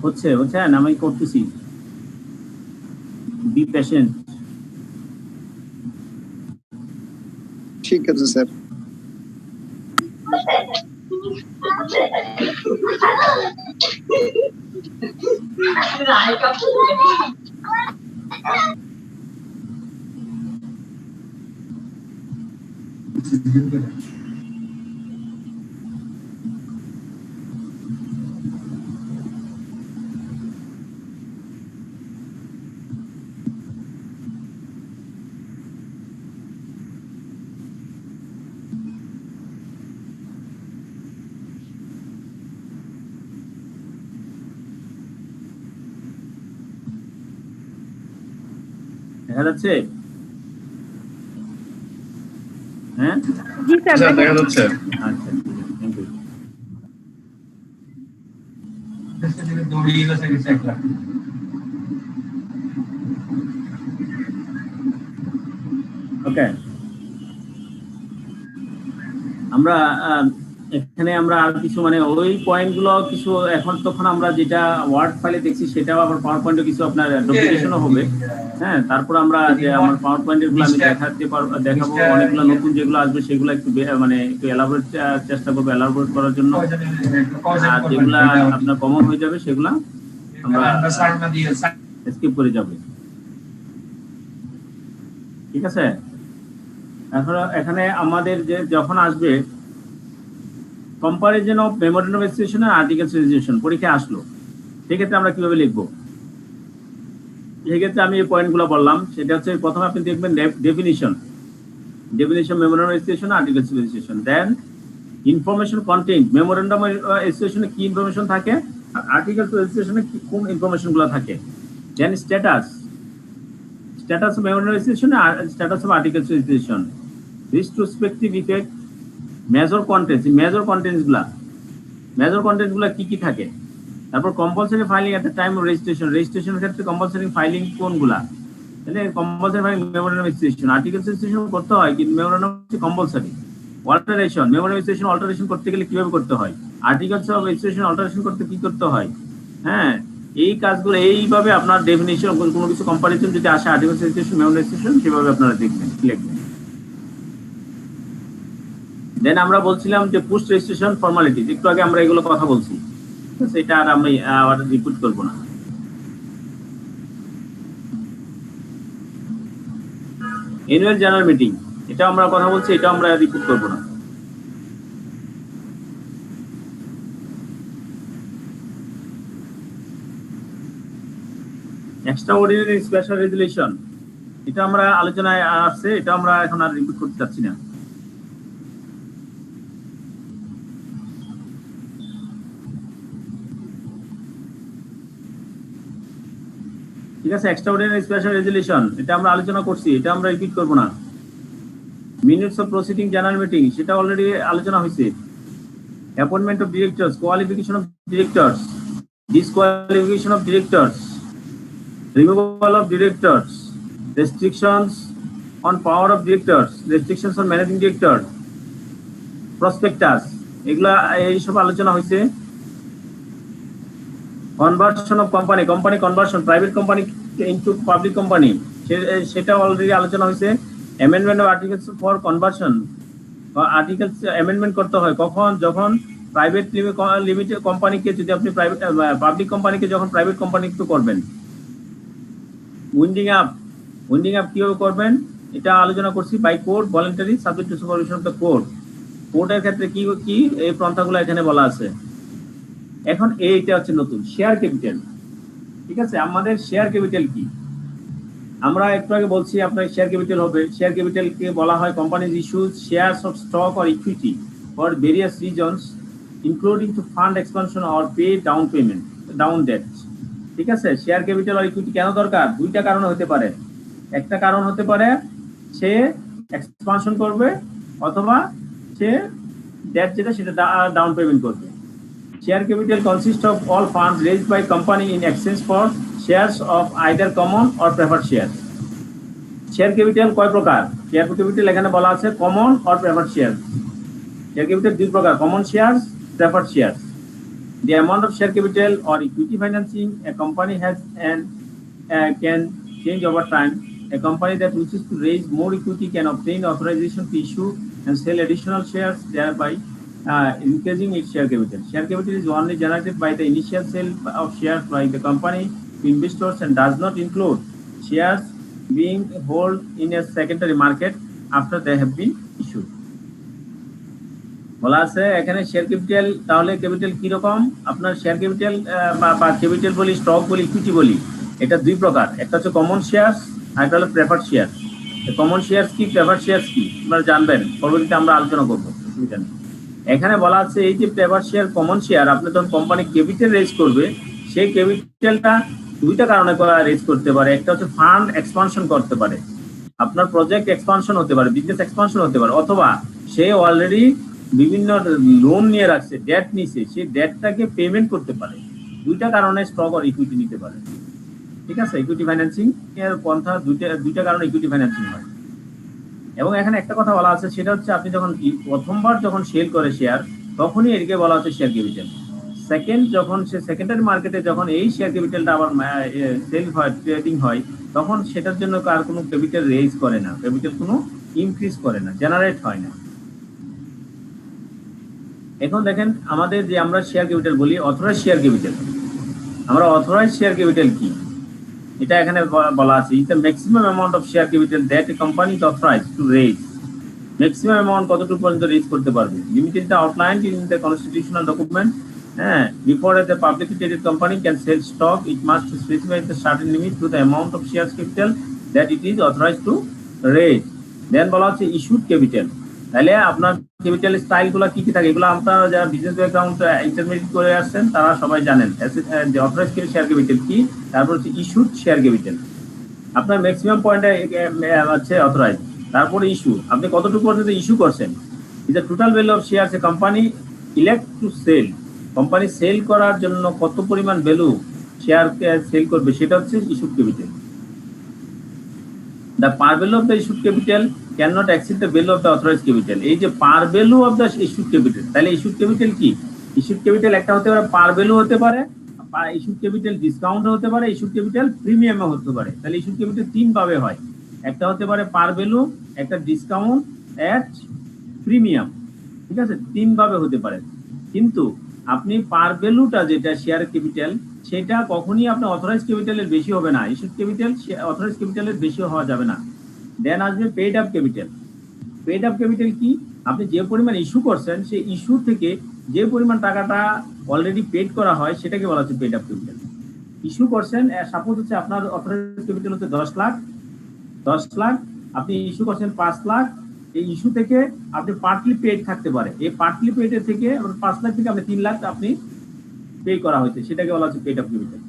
হচ্ছে বুঝছেন, আমি করতেছি, বি পেশেন্ট। ঠিক আছে স্যার। দেখা যাচ্ছে? হ্যাঁ জি স্যার, দেখা যাচ্ছে। আচ্ছা, থ্যাংক ইউ। ওকে, আমরা এখানে আমরা আর কিছু মানে ওই পয়েন্টগুলো কিছু এখন তখন আমরা যেটা ওয়ার্ড ফাইলে দেখছি সেটাও আবার পাওয়ার পয়েন্টে কিছু আপনার ডকুমেন্টেশনও হবে। হ্যাঁ, তারপর আমরা যে আমার পাওয়ার পয়েন্টের গুলো আমি দেখাবো, অনেকগুলো নতুন যেগুলো আসবে সেগুলো একটু মানে একটু এলাবোরেট চেষ্টা করবো, এলাবোরেট করার জন্য। আর যেগুলা আপনার কমন হয়ে যাবে সেগুলা আমরা স্কিপ করে যাব। ঠিক আছে, এখন এখানে আমাদের যে যখন আসবে কম্পারিজন অফ মেমোরেন্ডাম রেজিস্ট্রেশন আর আর্টিকেলস রেজিস্ট্রেশন পরীক্ষা আসলো, সেক্ষেত্রে আমরা কিভাবে লিখবো? সেক্ষেত্রে আমি এই পয়েন্টগুলো বললাম, সেটা হচ্ছে প্রথমে আপনি দেখবেন definition memorandum registration, articles registration, then information content, memorandum রেজিস্ট্রেশনে কি ইনফরমেশন থাকে, আর্টিকেলস রেজিস্ট্রেশনে কোন ইনফরমেশন গুলো থাকে, then status of memorandum registration আর status of articles registration, retrospective effect, major contents গুলা কি কি থাকে, তারপর compulsory filing at the time of রেজিস্ট্রেশনের ক্ষেত্রে কম্পালসরি ফাইলিং কোনগুলা, তাহলে compulsory filing memorandum registration, articles registration করতে হয় কিন্তু memorandum compulsory. Alteration, memorandum registration alteration করতে গেলে কিভাবে করতে হয়, আর্টিকেলস অফ রেজিস্ট্রেশন অল্টারেশন করতে কি করতে হয়। হ্যাঁ, এই কাজগুলো এইভাবে আপনার ডেফিনিশন কোনো কিছু কম্পারিজন যদি আসে আর্টিকেলস রেজিস্ট্রেশন, মেমোরেন্ডাম রেজিস্ট্রেশন, সেভাবে আপনারা দেখবেন, লিখবেন। দেন আমরা বলছিলাম যে পোস্ট রেজিস্ট্রেশন ফর্মালিটিজ, একটু আগে আমরা এগুলো কথা বলছি, সেটা আর আমি আবার রিপিট করব না। অ্যানুয়াল জেনারেল মিটিং, এটা আমরা কথা বলছি, এটা আমরা রিপিট করব না। এক্সট্রা অর্ডিনারি স্পেশাল রেজুলেশন, এটা আমরা আলোচনায় আসছে, এটা আমরা এখন আর রিপিট করতে চাচ্ছি না। ঠিক আছে, এক্সট্রাঅর্ডিনারি স্পেশাল রেজুলেশন, এটা আমরা আলোচনা করছি, এটা আমরা রিপিট করব না। Minutes of proceeding general meeting, সেটা অলরেডি আলোচনা হয়েছে। Appointment of directors, qualification of directors, disqualification of directors, removal of directors, restrictions on power of directors, restrictions on managing director, prospectus, এগুলা এইসব আলোচনা হয়েছে। Conversion of company, company conversion, private company into public company, সেটা already আলোচনা হয়েছে। Amendment of articles for conversion, articles amendment করতে হয় কখন, যখন প্রাইভেট লিমিটেড কোম্পানিকে যদি আপনি প্রাইভেট পাবলিক কোম্পানিকে যখন প্রাইভেট কোম্পানি তো করবেন। উইন্ডিং আপ কিভাবে করবেন এটা আলোচনা করছি। By code, voluntary, subject to supervision of the code. কোডের ক্ষেত্রে কি কি এই পন্থাগুলো এখানে বলা আছে। এখন এইটা হচ্ছে নতুন শেয়ার ক্যাপিটাল। ঠিক আছে, আমাদের শেয়ার ক্যাপিটাল কি আমরা একটু আগে বলছি আপনার শেয়ার ক্যাপিটাল হবে। শেয়ার ক্যাপিটালকে বলা হয় companies issues shares of stock or equity for various reasons including to fund expansion or pay down debt. ঠিক আছে, শেয়ার ক্যাপিটাল আর ইকুইটি কেন দরকার? দুইটা কারণে হতে পারে। একটা কারণ হতে পারে সে এক্সপানশন করবে অথবা সে ডেট যেটা সেটা ডাউন পেমেন্ট করবে। Share capital consist of all funds raised by company in exchange for shares of either common or preferred share. Share capital কয় প্রকার? শেয়ার ক্যাপিটাল এখানে বলা আছে common or preferred share. Share capital দুই প্রকার, common share, preferred share. The amount of share capital or equity financing a company has and can change over time. A company that wishes to raise more equity can obtain authorization to issue and sell additional shares, thereby increasing its share capital. Share capital is only generated by the initial sale of shares by the company to investors and does not include shares being held in a secondary market after they have been issued. বলা আছে এখানে share capital. তাহলে capital কি রকম? আপনার share capital বা capital বলি, stock বলি, ইকুইটি বলি, এটা দুই প্রকার। একটা হচ্ছে কমন শেয়ার আর একটা হলো প্রেফার্ড শেয়ার। কমন শেয়ার কি, প্রেফার্ড শেয়ার কি আপনারা জানবেন, পরবর্তীতে আমরা আলোচনা করবো। এখানে বলা আছে এই যে প্রেফার্ড শেয়ার, কমন শেয়ার, আপনি যখন কোম্পানি ক্যাপিটাল রেজ করবে সেই ক্যাপিটালটা দুইটা কারণে রেজ করতে পারে। একটা হচ্ছে ফান্ড এক্সপানশন করতে পারে, আপনার প্রজেক্ট এক্সপানশন হতে পারে, বিজনেস এক্সপানশন হতে পারে, অথবা সে অলরেডি বিভিন্ন লোন নিয়ে রাখছে, ডেট নিছে, সেই ডেটটাকে পেমেন্ট করতে পারে। দুইটা কারণে স্টক আর ইকুইটি নিতে পারে। ঠিক আছে, ইকুইটি ফাইন্যান্সিং এর পন্থা দুইটা কারণে ইকুইটি ফাইন্যান্সিং হয়। এবং এখানে একটা কথা বলা আছে, সেটা হচ্ছে আপনি যখন প্রথমবার যখন সেল করে শেয়ার, তখনই এদিকে বলা হচ্ছে শেয়ার ক্যাপিটাল। যখন সে সেকেন্ডারি মার্কেটে যখন এই শেয়ার ক্যাপিটালটা আবার সেল হয়, ট্রেডিং হয়, তখন সেটার জন্য আর কোনো ক্যাপিটাল রেজ করে না, ক্যাপিটাল কোনো ইনক্রিজ করে না, জেনারেট হয় না। এখন দেখেন আমাদের যে আমরা শেয়ার ক্যাপিটাল বলি, অথরাইজ শেয়ার ক্যাপিটাল। আমরা অথরাইজ শেয়ার ক্যাপিটাল কি এটা এখানে বলা আছে, is the maximum amount of share capital that a company is authorized to raise. Maximum amount কতটুকু পর্যন্ত রেজ করতে পারবে? Limited the outline in the constitutional document. হ্যাঁ, before the publicly traded company can sell stock, it must specify the certain limit to the amount of share capital that it is authorized to raise. Then বলা হচ্ছে issued capital. তাহলে আপনার capital style গুলো কি কি থাকে, এগুলো আপনারা যারা বিজনেস ব্যাকগ্রাউন্ড ইন্টারমিডিয়েট করে আসছেন তারা সবাই জানেন। অথরাইজ শেয়ার ক্যাপিটাল কি, তারপর হচ্ছে ইস্যুড শেয়ার ক্যাপিটাল। আপনার ম্যাক্সিমাম পয়েন্টে হচ্ছে অথরাইজ, তারপরে ইস্যু, আপনি কতটুকু পর্যন্ত ইস্যু করছেন। Is the total value of share a company elect to sell. Company sell করার জন্য কত পরিমাণ ভ্যালু শেয়ারকে সেল করবে, সেটা হচ্ছে issued capital. The par value of the issued capital cannot exceed the value of the authorized capital. এই যে par value of the issued capital, তাহলে issued capital কি? issued capital একটা হতে পারে par value হতে পারে, issued capital discount হতে পারে, issued capital premium হতে পারে। তাহলে issued capital তিন ভাবে হয়, একটা হতে পারে par value, একটা discount at premium। ঠিক আছে, তিন ভাবে হতে পারে। কিন্তু আপনি par valueটা যেটা শেয়ার ক্যাপিটাল, সেটা কখনই আপনি অথরাইজ ক্যাপিটালের বেশি হবে না, ইস্যুড ক্যাপিটাল অথরাইজ ক্যাপিটালের বেশি হওয়া যাবে না। দেন আসবে paid up capital. Paid up capital কি? আপনি যে পরিমাণ ইস্যু করছেন সেই ইস্যু থেকে যে পরিমাণ টাকাটা অলরেডি পেড করা হয় সেটাকে বলা হচ্ছে পেইড আপ ক্যাপিটাল। ইস্যু করছেন, সাপোজ হচ্ছে আপনার অথরাইজ ক্যাপিটাল হচ্ছে 10 লাখ, আপনি ইস্যু করছেন 5 লাখ। এই ইস্যু থেকে আপনি পার্টলি পেড থাকতে পারে, এই পার্টলি পেডের থেকে 5 লাখ থেকে আপনি 3 লাখ আপনি পে করা হয়েছে, সেটাকে বলা হচ্ছে পেইড আপ ক্যাপিটাল।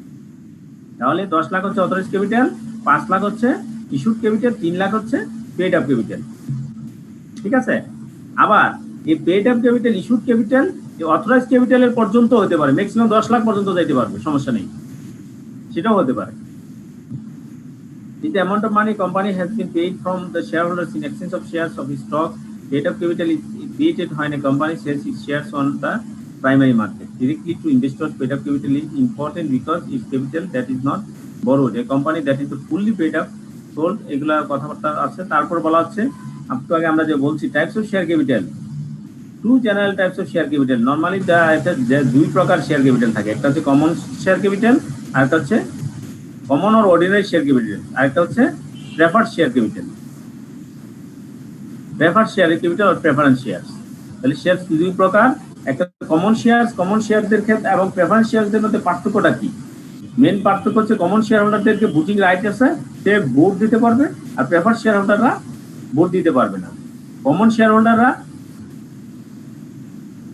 তাহলে 10 লাখ হচ্ছে অথরাইজ ক্যাপিটাল, 5 লাখ হচ্ছে ইস্যুড ক্যাপিটাল, 3 লাখ হচ্ছে পেইড আপ ক্যাপিটাল। ঠিক আছে, আবার এই paid up capital, issued capital authorize ক্যাপিটালের পর্যন্ত হতে পারে, ম্যাক্সিমাম 10 লাখ পর্যন্ত যাইতে পারবে, সমস্যা নেই, সেটাও হতে পারে। If the amount of money company has been paid from the shareholders in exchange of shares of its stock, paid up capital is created when a company sells its shares on the primary market. Directly to investors, paid up capital is important because its capital that is not borrowed. A company that is fully paid up, sold, এগুলা কথাবার্তা আছে। তারপর বলা হচ্ছে একটু আগে আমরা যে বলছি types of share capital, two general types of share capital. Normally দুই প্রকার শেয়ার ক্যাপিটাল থাকে, একটা হচ্ছে কমন শেয়ার ক্যাপিটাল, আর একটা হচ্ছে common or ordinary share capital, আরেকটা হচ্ছে preferred share capital. Preferred share capital আর প্রেফারেন্স শেয়ারস, তাহলে শেয়ার দুই প্রকার, একটা কমন শেয়ারদের ক্ষেত্রে এবং প্রেফারেন্স শেয়ারদের মধ্যে পার্থক্যটা কি? মেন পার্থক্য হচ্ছে কমন শেয়ার হোল্ডারদেরকে ভোটিং রাইট আছে, সে ভোট দিতে পারবে, আর প্রেফার্ড শেয়ার হোল্ডাররা ভোট দিতে পারবে না। কমন শেয়ার হোল্ডাররা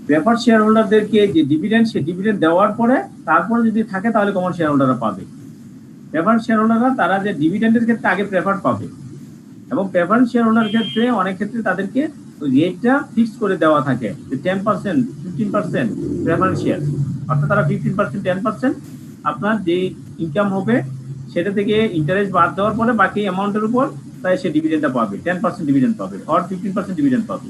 প্রেফার্ড শেয়ার হোল্ডারদেরকে যে ডিভিডেন্ড, সে ডিভিডেন্ড দেওয়ার পরে তারপরে যদি থাকে তাহলে কমন শেয়ার হোল্ডাররা পাবে। প্রেফারেন্স শেয়ার হোল্ডাররা তারা যে ডিভিডেন্ডের ক্ষেত্রে আগে প্রেফার পাবে, এবং প্রেফারেন্স শেয়ার হোল্ডার ক্ষেত্রে অনেক ক্ষেত্রে তাদেরকে রেটটা ফিক্স করে দেওয়া থাকে, 10%, 15% প্রেফারেন্স শেয়ার, অর্থাৎ তারা 15%, 10% আপনার যে ইনকাম হবে সেটা থেকে ইন্টারেস্ট বাদ দেওয়ার পরে বাকি অ্যামাউন্টের উপর তাই সে ডিভিডেন্ডটা পাবে, 10% ডিভিডেন্ড পাবে আর 15% ডিভিডেন্ড পাবে।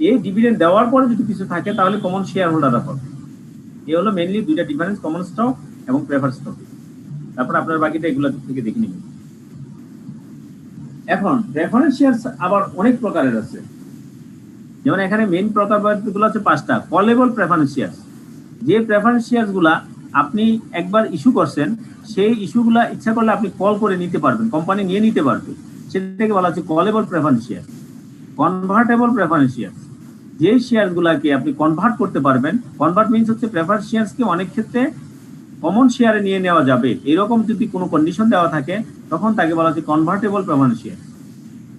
এই ডিভিডেন্ড দেওয়ার পরে যদি কিছু থাকে তাহলে কমন শেয়ার হোল্ডাররা পাবে। এই হলো মেইনলি দুইটা ডিফারেন্স, কমন স্টক এবং প্রেফার স্টক। তারপর আপনার বাকিটা এগুলো থেকে দেখে নেবেন। এখন প্রেফারেন্স শেয়ার আবার অনেক প্রকারের আছে, যেমন এখানে মেইন প্রকারগুলো হচ্ছে 5টা। কলেবল প্রেফারেন্স শেয়ার, যে প্রেফারেন্স শেয়ার গুলা আপনি একবার ইস্যু করছেন, সেই ইস্যুগুলা ইচ্ছা করলে আপনি কল করে নিতে পারবেন, কোম্পানি নিয়ে নিতে পারবে, সেটাকে বলা হচ্ছে callable preference share. Convertible preference share, যে শেয়ার গুলাকে আপনি কনভার্ট করতে পারবেন। কনভার্ট মিনস হচ্ছে প্রেফারেন্স শেয়ারকে অনেক ক্ষেত্রে কমন শেয়ারে নিয়ে নেওয়া যাবে, এরকম যদি কোনো কন্ডিশন দেওয়া থাকে তখন তাকে বলা হচ্ছে convertible preference share.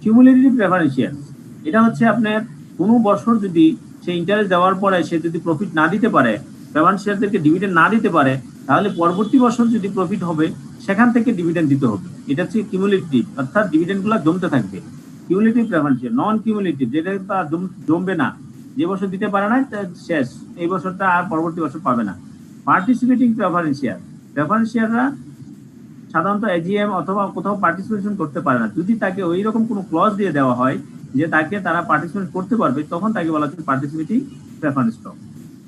Cumulative preference share, এটা হচ্ছে আপনার কোনো বছর যদি সে ইন্টারেস্ট দেওয়ার পরে সে যদি প্রফিট না দিতে পারে, প্রেফারেন্স শেয়ারদেরকে ডিভিডেন্ড না দিতে পারে, তাহলে পরবর্তী বছর যদি প্রফিট হবে সেখান থেকে ডিভিডেন্ড দিতে হবে। এটা হচ্ছে কিউমুলেটিভ, অর্থাৎ ডিভিডেন্ডগুলো জমতে থাকবে। Cumulative preference share. Non cumulative, যেটা তার জমবে না, যে বছর দিতে পারে না শেষ, এই বছরটা আর পরবর্তী বছর পাবে না। পার্টিসিপেটিং প্রেফারেন্স শেয়ার, প্রেফারেন্স শেয়াররা সাধারণত এজিএম অথবা কোথাও পার্টিসিপেশন করতে পারে না। যদি তাকে ওই রকম কোনো ক্লজ দিয়ে দেওয়া হয় যে তাকে তারা পার্টিসিপেট করতে পারবে, তখন তাকে বলা হচ্ছে পার্টিসিপেটিং প্রেফারেন্স স্টক।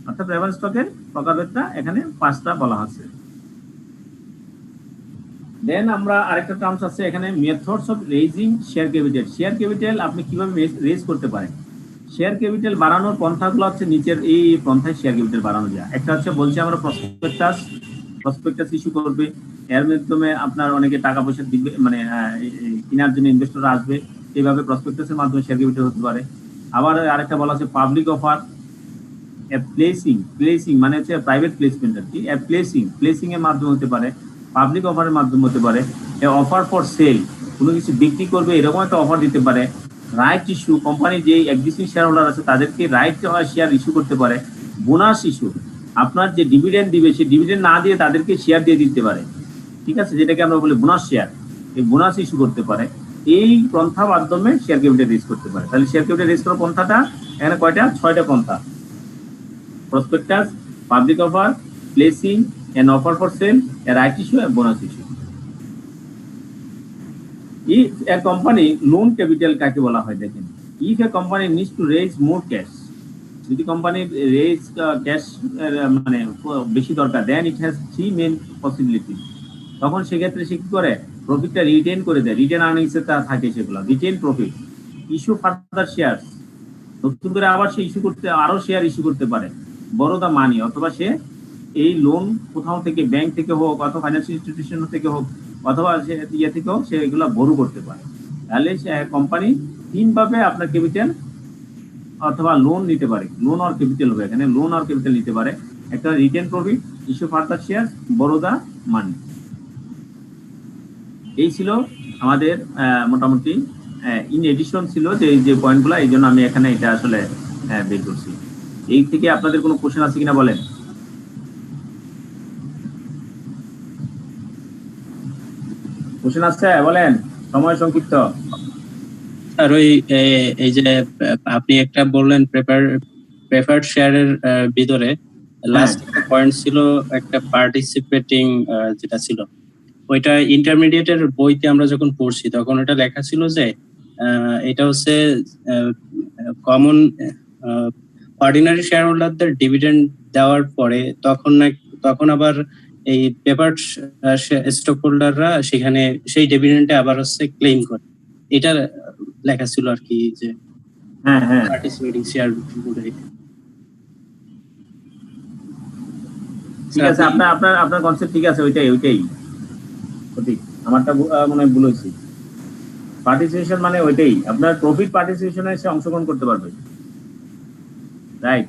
অর্থাৎ প্রেফারেন্স স্টকের প্রকারভেদটা এখানে 5টা বলা আছে। দেন আমরা আরেকটা টার্মস আছে এখানে, methods of raising share capital. Share capital আপনি কিভাবে রেজ করতে পারেন, শেয়ার ক্যাপিটাল বাড়ানোর পন্থাগুলো হচ্ছে নিচের এই পন্থায় শেয়ার ক্যাপিটাল বাড়ানো যায়। একটা হচ্ছে বলছি আমরা প্রসপেক্টাস ইস্যু করবে, এর মাধ্যমে আপনার অনেকে টাকা পয়সা দিবে, মানে কেনার জন্য ইনভেস্টররা আসবে, এইভাবে প্রসপেক্টাসের মাধ্যমে শেয়ার ক্যাপিটাল হতে পারে। আবার আরেকটা বলা আছে পাবলিক অফার, প্লেসিং মানে হচ্ছে প্রাইভেট প্লেসমেন্ট আর কি, প্লেসিং এর মাধ্যমে হতে পারে, পাবলিক অফারের মাধ্যমে হতে পারে, অফার ফর সেল, কোনো কিছু বিক্রি করবে এরকম একটা অফার দিতে পারে। রাইট ইস্যু, কোম্পানি যে এক্সিস্টিং শেয়ার হোল্ডার আছে তাদেরকে রাইট শেয়ার ইস্যু করতে পারে। বোনাস ইস্যু, আপনার যে ডিভিডেন্ড দিবে সেই ডিভিডেন্ড না দিয়ে তাদেরকে শেয়ার দিয়ে দিতে পারে, ঠিক আছে, যেটাকে আমরা বলি বোনাস শেয়ার, এই বোনাস ইস্যু করতে পারে। এই পন্থা মাধ্যমে শেয়ার ক্যাপিটাল রেজ করতে পারে। তাহলে শেয়ার ক্যাপিটাল রেজ করার পন্থাটা এখানে কয়টা? 6টা পন্থা। Prospectus, public offer, placing, N offer for sale, A right issue, A bonus issue. If a company loan capital কাকে বলা হয় দেখেন, if a company needs to raise more cash, যদি কোম্পানি রেজ ক্যাশ মানে বেশি দরকার, দেন ইট হ্যাজ 3 মেইন পসিবিলিটি। তখন সেক্ষেত্রে সে কি করে, প্রফিটটা রিটেন করে দেয়, রিটেন আর্নিংস এর থাকে সেগুলো, written profit. Issue further share, নতুন করে আবার সে ইস্যু করতে, আরো শেয়ার ইস্যু করতে পারে, বড় দা মানি, অথবা সে এই লোন কোথাও থেকে, ব্যাংক থেকে হোক অথবা ফাইন্যান্সিয়াল ইনস্টিটিউশন থেকে হোক অথবা সে ইয়ে থেকেও সে এগুলো বড় করতে পারে। তাহলে কোম্পানি 3 ভাবে আপনার ক্যাপিটাল অথবা লোন নিতে পারে, লোন আর ক্যাপিটাল হবে এখানে, লোন আর ক্যাপিটাল নিতে পারে। একটা written profit, issue further share, বড় দা মানি। এই ছিল আমাদের মোটামুটি ইন এডিশন ছিল যে পয়েন্টগুলো, এই জন্য আমি এখানে এটা আসলে বের করছি। এই থেকে আপনাদের কোনো কোশ্চেন আছে কিনা বলেন? কোশ্চেন আছে বলেন, সময় সংক্ষিপ্ত। আর ওই এই যে আপনি একটা বললেন প্রেফার্ড শেয়ারের ভিতরে লাস্ট পয়েন্ট ছিল একটা পার্টিসিপেটিং, যেটা ছিল ওইটা ইন্টারমিডিয়েটের বইতে আমরা যখন পড়ছি তখন ওটা লেখা ছিল যে এটা হচ্ছে কমন অর্ডিনারি শেয়ার হোল্ডারদের ডিভিডেন্ড দেওয়ার পরে তখন আবার এই পেপার স্টক হোল্ডাররা সেখানে সেই ডিভিডেন্ডে আবার হচ্ছে ক্লেম করে, এটা লেখা ছিল আর কি যে পার্টিসিপেটিং শেয়ার হোল্ডার। ঠিক আছে, আপনার কনসেপ্ট ঠিক আছে, ওইটাই সঠিক। আমারটা মনে হয় ভুল হয়েছে। পার্টিসিপেশন মানে ওইটাই, আপনার প্রফিট পার্টিসিপেশনে সে অংশগ্রহণ করতে পারবে, রাইট?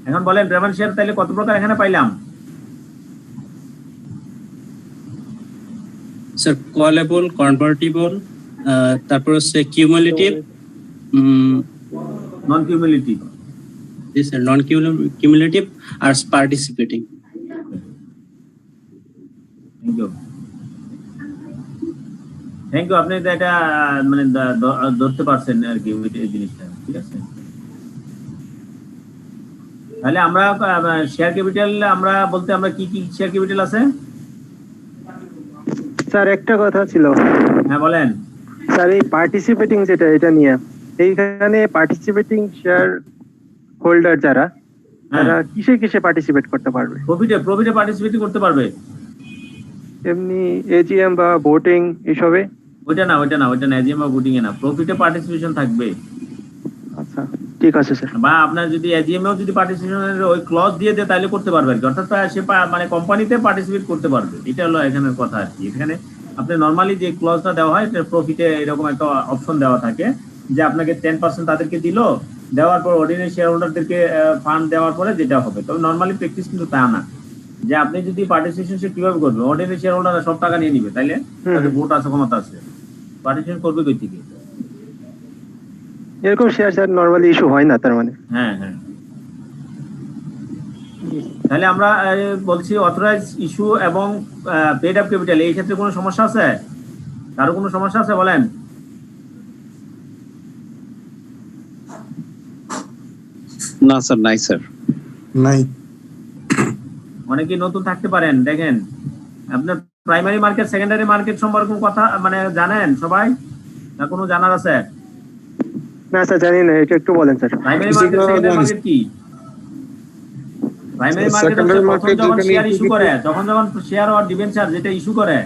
এখন বলেন প্রেফারেন্স শেয়ার তাহলে কত প্রকার এখানে পাইলাম? স্যার কলেবল, কনভার্টিবল, তারপর হচ্ছে কিউমুলেটিভ, নন কিউমুলেটিভ। জি স্যার, নন কিউমুলেটিভ আর পার্টিসিপেটিং। থ্যাংক ইউ, আপনি এটা মানে ধরতে পারছেন আর কি এই জিনিসটা, ঠিক আছে? তাহলে আমরা শেয়ার ক্যাপিটাল আমরা বলতে আমরা কি কি শেয়ার ক্যাপিটাল আছে? স্যার একটা কথা ছিল। হ্যাঁ বলেন স্যার, এই পার্টিসিপেটিং যেটা, এটা নিয়ে এইখানে পার্টিসিপেটিং শেয়ার হোল্ডার যারা, তারা কিসে কিসে পার্টিসিপেট করতে পারবে? প্রফিটে পার্টিসিপেট করতে পারবে, এমনি এজিএম বা ভোটিং এসবে? ওইটা না এজিএম বা ভোটিং এ না, প্রফিটে পার্টিসিপেশন থাকবে। আচ্ছা ঠিক আছে স্যার। বা আপনার যদি এজিএম এও যদি পার্টিসিপেশনের ওই ক্লজ দিয়ে দেয় তাহলে করতে পারবে আর কি, অর্থাৎ সে মানে কোম্পানিতে পার্টিসিপেট করতে পারবে, এটা হলো এখানের কথা আর কি। এখানে আপনি নরমালি যে ক্লজটা দেওয়া হয় প্রফিটে এরকম একটা অপশন দেওয়া থাকে যে আপনাকে 10% তাদেরকে দিলো, দেওয়ার পর অর্ডিনারি শেয়ার হোল্ডারদেরকে ফান্ড দেওয়ার পরে যেটা হবে। তবে নরমালি প্র্যাকটিস কিন্তু তা না যে আপনি যদি পার্টিসিপেশন সে কিভাবে করবে, অর্ডিনারি শেয়ার হোল্ডার সব টাকা নিয়ে নিবে, তাইলে তাদের ভোট আছে, ক্ষমতা আছে, পার্টিসিপেশন করবে কই থেকে? এরকম শেয়ার স্যার নরমালি ইস্যু হয় না তার মানে? হ্যাঁ। তাহলে আমরা বলছি অথরাইজ ইস্যু এবং পেড আপ ক্যাপিটাল, এই ক্ষেত্রে কোনো সমস্যা আছে? কারো কোনো সমস্যা আছে বলেন? না স্যার, নাই স্যার, নাই। অনেকেই নতুন থাকতে পারেন, দেখেন আপনার প্রাইমারি মার্কেট সেকেন্ডারি মার্কেট সম্পর্কে কোনো কথা মানে জানেন সবাই, না কোনো জানার আছে? না স্যার জানি না, এটা একটু বলেন sir. Primary market secondary market কি? প্রাইমারি মার্কেট হচ্ছে যখন শেয়ার ইস্যু করে, যখন শেয়ার আর ডিবেঞ্চার যেটা ইস্যু করে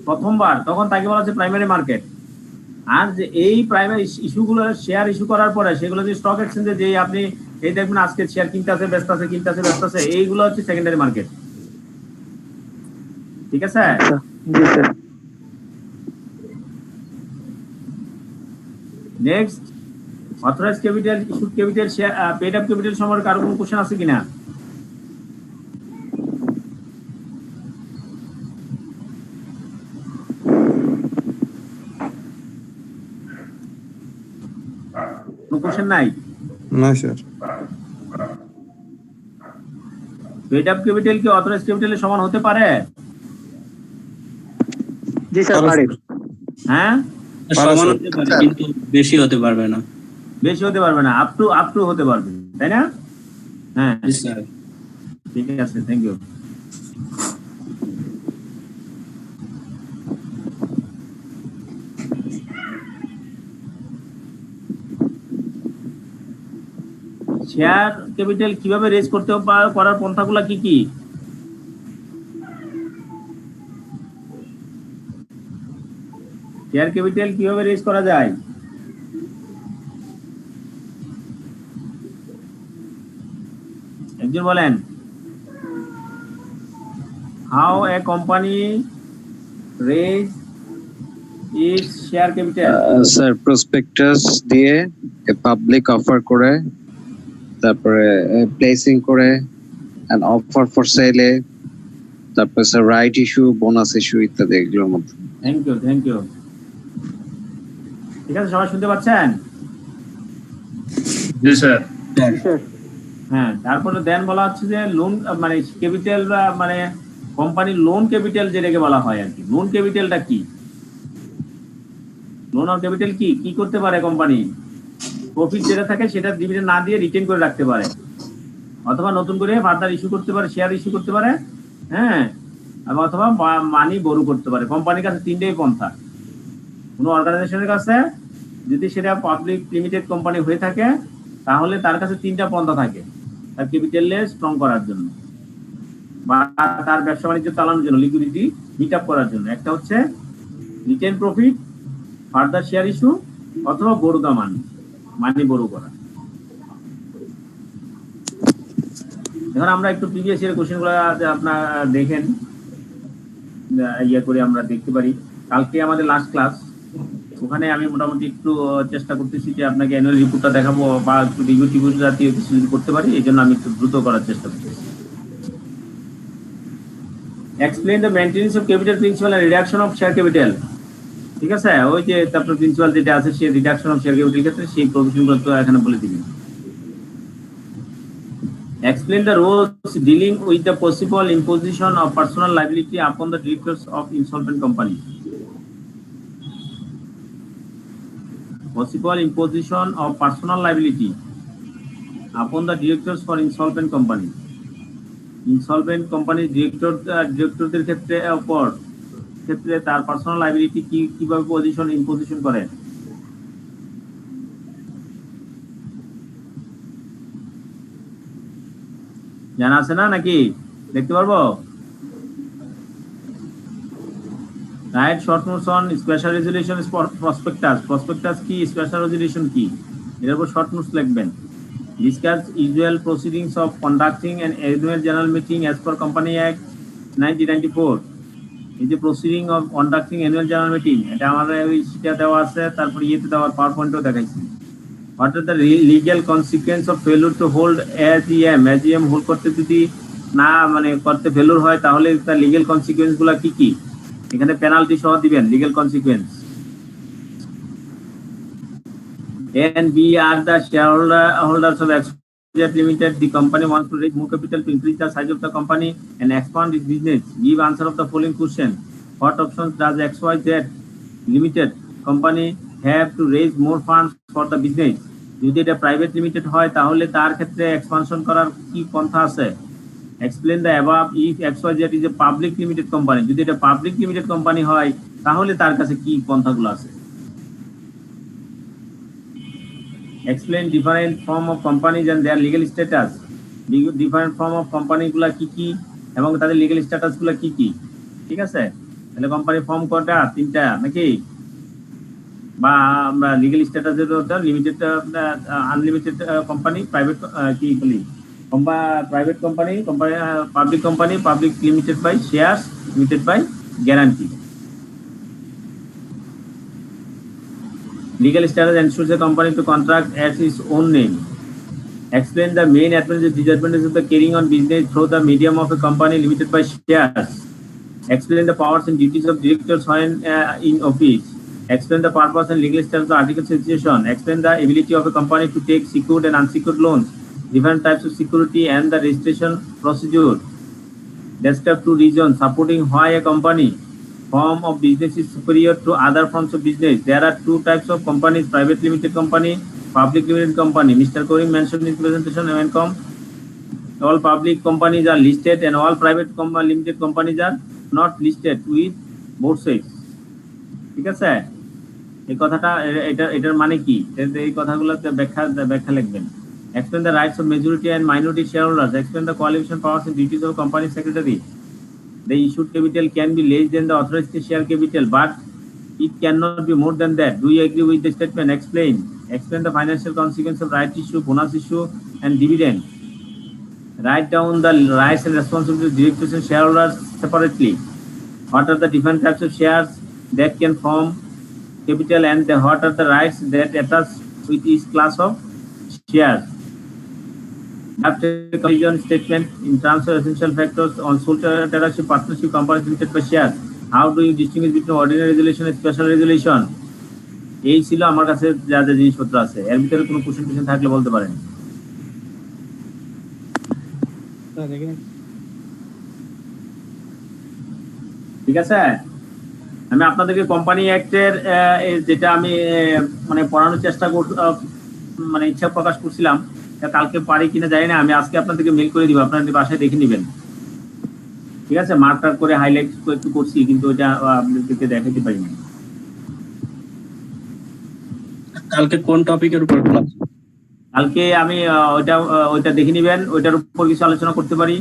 প্রথমবার, তখন তাকে বলা হচ্ছে প্রাইমারি মার্কেট। আর যে এই প্রাইমারি ইস্যুগুলো শেয়ার ইস্যু করার পরে সেগুলো যে স্টক এক্সচেঞ্জে যে আপনি এই দেখবেন আজকে শেয়ার কিনতে আছে ব্যস্ত আছে, এইগুলো হচ্ছে সেকেন্ডারি মার্কেট, ঠিক আছে? জি sir. Next, authorize capital, issued capital, share paid up capital সম্পর্কে আরো কোনো কোশ্চেন আছে কিনা? কোনো কোশ্চেন নাই? না স্যার। পেড আপ ক্যাপিটাল কি অথরাইজ ক্যাপিটালের সমান হতে পারে? জি স্যার পারে। হ্যাঁ সমান হতে পারে, কিন্তু বেশি হতে পারবে না। আপ টু হতে পারবে, তাই না? হ্যাঁ স্যার, ঠিক আছে, থ্যাংক ইউ। শেয়ার ক্যাপিটাল কিভাবে রেজ করতে করার পন্থাগুলো কি কি? শেয়ার ক্যাপিটাল কিভাবে রেজ করা যায়? একজন বলেন। How a company raise its share capital? Sir prospectus দিয়ে পাবলিক অফার করে, তারপরে প্লেসিং করে, এন্ড অফার ফর সেলে, তারপরে sir right issue, bonus issue ইত্যাদি এগুলোর মধ্যে। Thank you. ঠিক আছে, সবাই শুনতে পাচ্ছেন? জি স্যার। হ্যাঁ, তারপরে দেন বলা হচ্ছে যে লোন মানে ক্যাপিটাল মানে কোম্পানির লোন ক্যাপিটাল যেটাকে বলা হয় আর কি। লোন ক্যাপিটালটা কি? লোন আর ক্যাপিটাল কি করতে পারে কোম্পানি? প্রফিট যেটা থাকে সেটা ডিভিডেন্ড না দিয়ে রিটেন করে রাখতে পারে, অথবা নতুন করে ফার্দার ইস্যু করতে পারে, শেয়ার ইস্যু করতে পারে, হ্যাঁ, অথবা মানি বরো করতে পারে। কোম্পানির কাছে তিনটেই পন্থা। কোনো অর্গানাইজেশনের কাছে যদি সেটা পাবলিক লিমিটেড কোম্পানি হয়ে থাকে তাহলে তার কাছে তিনটা পন্থা থাকে তার ক্যাপিটাল স্ট্রং করার জন্য বা তার ব্যবসা বাণিজ্য চালানোর জন্য, লিকুইডিটি মিট আপ করার জন্য। একটা হচ্ছে written profit, further share issue, অথবা বড় দা মানি বড় করা। এখন আমরা একটু প্রিভিয়াস ইয়ার কোশ্চেনগুলো আপনারা দেখেন, ইয়ে করে আমরা দেখতে পারি। কালকে আমাদের লাস্ট ক্লাস, ওখানে আমি মোটামুটি একটু চেষ্টা করতেছি যে আপনাকে অ্যানুয়াল রিপোর্টটা দেখাবো বা একটু রিভিউ টিভিউ জাতীয় কিছু যদি করতে পারি, এই জন্য আমি একটু দ্রুত করার চেষ্টা করতেছি। Explain the maintenance of capital principal and reduction of share capital. ঠিক আছে, ওই যে তারপর প্রিন্সিপাল যেটা আছে সেই রিডাকশন অফ শেয়ার ক্যাপিটাল ক্ষেত্রে সেই প্রভিশনগুলো তো এখানে বলে দিবেন। Explain the rules dealing with the possible imposition of personal liability upon the directors of insolvent company. Possible imposition of personal liability upon the directors for insolvent company. Insolvent company ডিরেক্টরদের ক্ষেত্রে তার personal liability কিভাবে imposition করে। জানা আছে না নাকি? দেখতে পারবো? Right short notes on special resolution prospectus. Prospectus কি, স্পেশাল রেজুলেশন কি, এর উপর শর্ট নোটস লিখবেন। Discuss usual proceedings of conducting an annual general meeting as per company act 1994। এই যে proceeding of conducting annual general meeting, এটা আমাদের ওই শিটে দেওয়া আছে, তারপর ইয়েতে দেওয়ার পাওয়ার পয়েন্টও দেখাইছি। What are the legal consequence of failure to hold AGM? AGM hold করতে যদি না মানে করতে ফেলুর হয় তাহলে তার লিগ্যাল কনসিকুয়েন্স গুলা কি কি, এখানে পেনাল্টি সহ দিবেন legal consequence. And we are the shareholders of XYZ Limited. The company wants to raise more capital to increase the size of the company and expand its business. Give answer of the following question. What options does XYZ Limited company have to raise more funds for the business? যদি এটা private limited হয় তাহলে তার ক্ষেত্রে expansion করার কি পন্থা আছে। Explain the above if XYZ is a public limited company. যদি এটা পাবলিক লিমিটেড কোম্পানি হয় তাহলে তার কাছে কি পন্থাগুলো আছে। Explain different form of companies and their legal status. Different form of কোম্পানিগুলো কি কি এবং তাদের লিগ্যাল স্ট্যাটাসগুলো কি কি। ঠিক আছে, তাহলে কোম্পানি ফর্ম কয়টা? তিনটা নাকি? বা আমরা লিগ্যাল স্ট্যাটাসের লিমিটেড, আনলিমিটেড কোম্পানি, প্রাইভেট কি বলি, private company, public company, public limited by shares, limited by guarantee. Legal status ensures a company to contract at its own name. Explain the main advantages and disadvantages of the carrying on business through the medium of a company limited by shares. Explain the powers and duties of directors when in office. Explain the purpose and legal status of the articles of association. Explain the ability of a company to take secured and unsecured loans, different types of security and the registration procedure. Describe two reasons supporting why a company form of business is superior to other forms of business. There are two types of companies: private limited company, public limited company. Mr. Karim mentioned in presentation all public companies are listed and all private limited companies are not listed with both sides. ঠিক আছে, এই কথাটা এটার মানে কি, এই কথাগুলোতে ব্যাখ্যা লিখবেন। Explain the rights of majority and minority shareholders. Explain the qualification, powers and duties of company secretary. The issued capital can be less than the authorized share capital, but it cannot be more than that. Do you agree with the statement? Explain the financial consequence of right issue, bonus issue, and dividend. Write down the rights and responsibilities of directors and shareholders separately. What are the different types of shares that can form capital, and what are the rights that attach with each class of shares? After conclusion statement in terms of essential factors on sole tradership, partnership, companies limited by shares. How do you distinguish between ordinary resolution and special resolution? এই ছিল আমার কাছে যা যা জিনিসপত্র আছে। এর ভিতরে কোনো কোশ্চেন থাকলে বলতে পারেন। ঠিক আছে, আমি আপনাদেরকে কোম্পানি অ্যাক্টের যেটা আমি মানে পড়ানোর চেষ্টা মানে ইচ্ছা প্রকাশ করছিলাম, কালকে পারি কিনা জানি না, আমি আজকে আপনাদেরকে মেল করে দিব, আপনারা বাসায় দেখে নেবেন। ঠিক আছে, মার্কার করে হাইলাইট একটু করছি, কিন্তু ওটা আপনাদেরকে দেখাতে পারিনি। কালকে কোন টপিকের উপর ক্লাস? কালকে আমি ওইটা দেখে নিবেন, ওইটার উপর কিছু আলোচনা করতে পারি।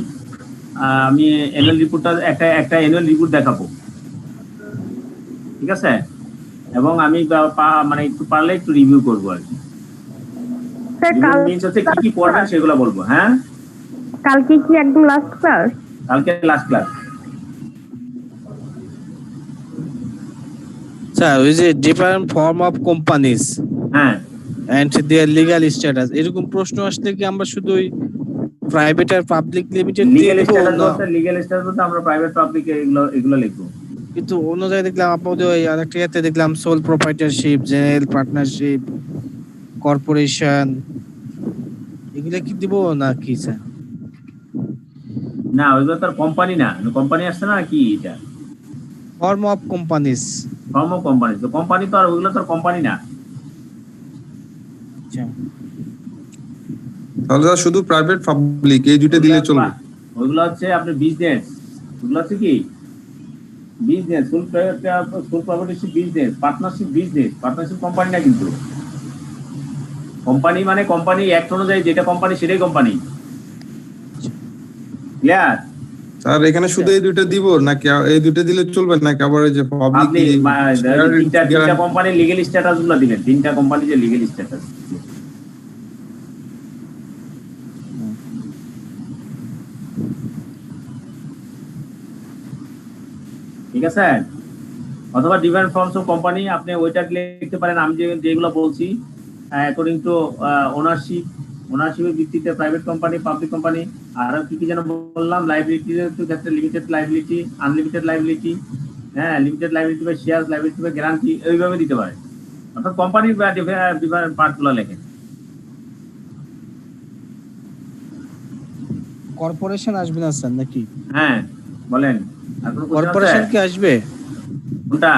আমি অ্যানুয়াল রিপোর্টটা একটা অ্যানুয়াল রিপোর্ট দেখাবো, ঠিক আছে, এবং আমি মানে একটু পারলে একটু রিভিউ করবো আর কি। কি কি পড়বেন সেগুলো বলবো। হ্যাঁ, কালকে কি একদম লাস্ট ক্লাস? কালকে লাস্ট ক্লাস স্যার। ওই যে ডিফারেন্ট ফর্ম অফ কোম্পানিজ, হ্যাঁ, এন্ড দেয়ার লিগ্যাল স্ট্যাটাস, এরকম প্রশ্ন আসলে কি আমরা শুধু ওই প্রাইভেট আর পাবলিক লিমিটেড লিগ্যাল স্ট্যাটাস বলতে আমরা প্রাইভেট পাবলিক এগুলো লিখবো। কিন্তু অন্য জায়গায় দেখলাম আপনাদের ওই আরেকটা ইয়াতে দেখলাম সোল প্রোপ্রাইটারশিপ, জেনারেল পার্টনারশিপ, কর্পোরেশন, এগুলা কি দিব না কি স্যার? না, ওইগুলো তো কোম্পানি না, কোম্পানি আসছে না কি, এটা form of companies. Form of company, তো কোম্পানি তো আর ওইগুলো তো কোম্পানি না। তাহলে শুধু প্রাইভেট পাবলিক এই দুটো দিলে চলবে? ওইগুলো হচ্ছে আপনার বিজনেস, ওগুলো হচ্ছে কি business, full proprietorship business, partnership business, partnership company না। কিন্তু কোম্পানি মানে কোম্পানি অ্যাক্ট অনুযায়ী যেটা কোম্পানি সেটাই কোম্পানি। Clear sir? এখানে শুধু এই দুটো দিব নাকি এই দুটো দিলে চলবে নাকি আবার এই যে পাবলিক তিনটা কোম্পানির লিগ্যাল স্ট্যাটাস গুলো দিবেন, তিনটা কোম্পানি যে লিগ্যাল স্ট্যাটাস। ঠিক আছে, অথবা ডিফারেন্ট ফর্মস অফ কোম্পানি আপনি ওইটা লিখতে পারেন। আমি যেগুলো বলছি অ্যাকর্ডিং টু ওনারশিপের ভিত্তিতে প্রাইভেট কোম্পানি, পাবলিক কোম্পানি, আর কি কি যেন বললাম, লাইবিলিটির ক্ষেত্রে লিমিটেড লাইবিলিটি, আনলিমিটেড লাইবিলিটি, হ্যাঁ, লিমিটেড লাইবিলিটি বা শেয়ার, লাইবিলিটি বা গ্যারান্টি, এইভাবে দিতে পারে। অর্থাৎ কোম্পানির বা ডিফারেন্ট পার্টগুলো লেখেন। কর্পোরেশন আসবে না স্যার নাকি? হ্যাঁ, বলেন। কর্পোরেশন কি আসবে? কোনটা?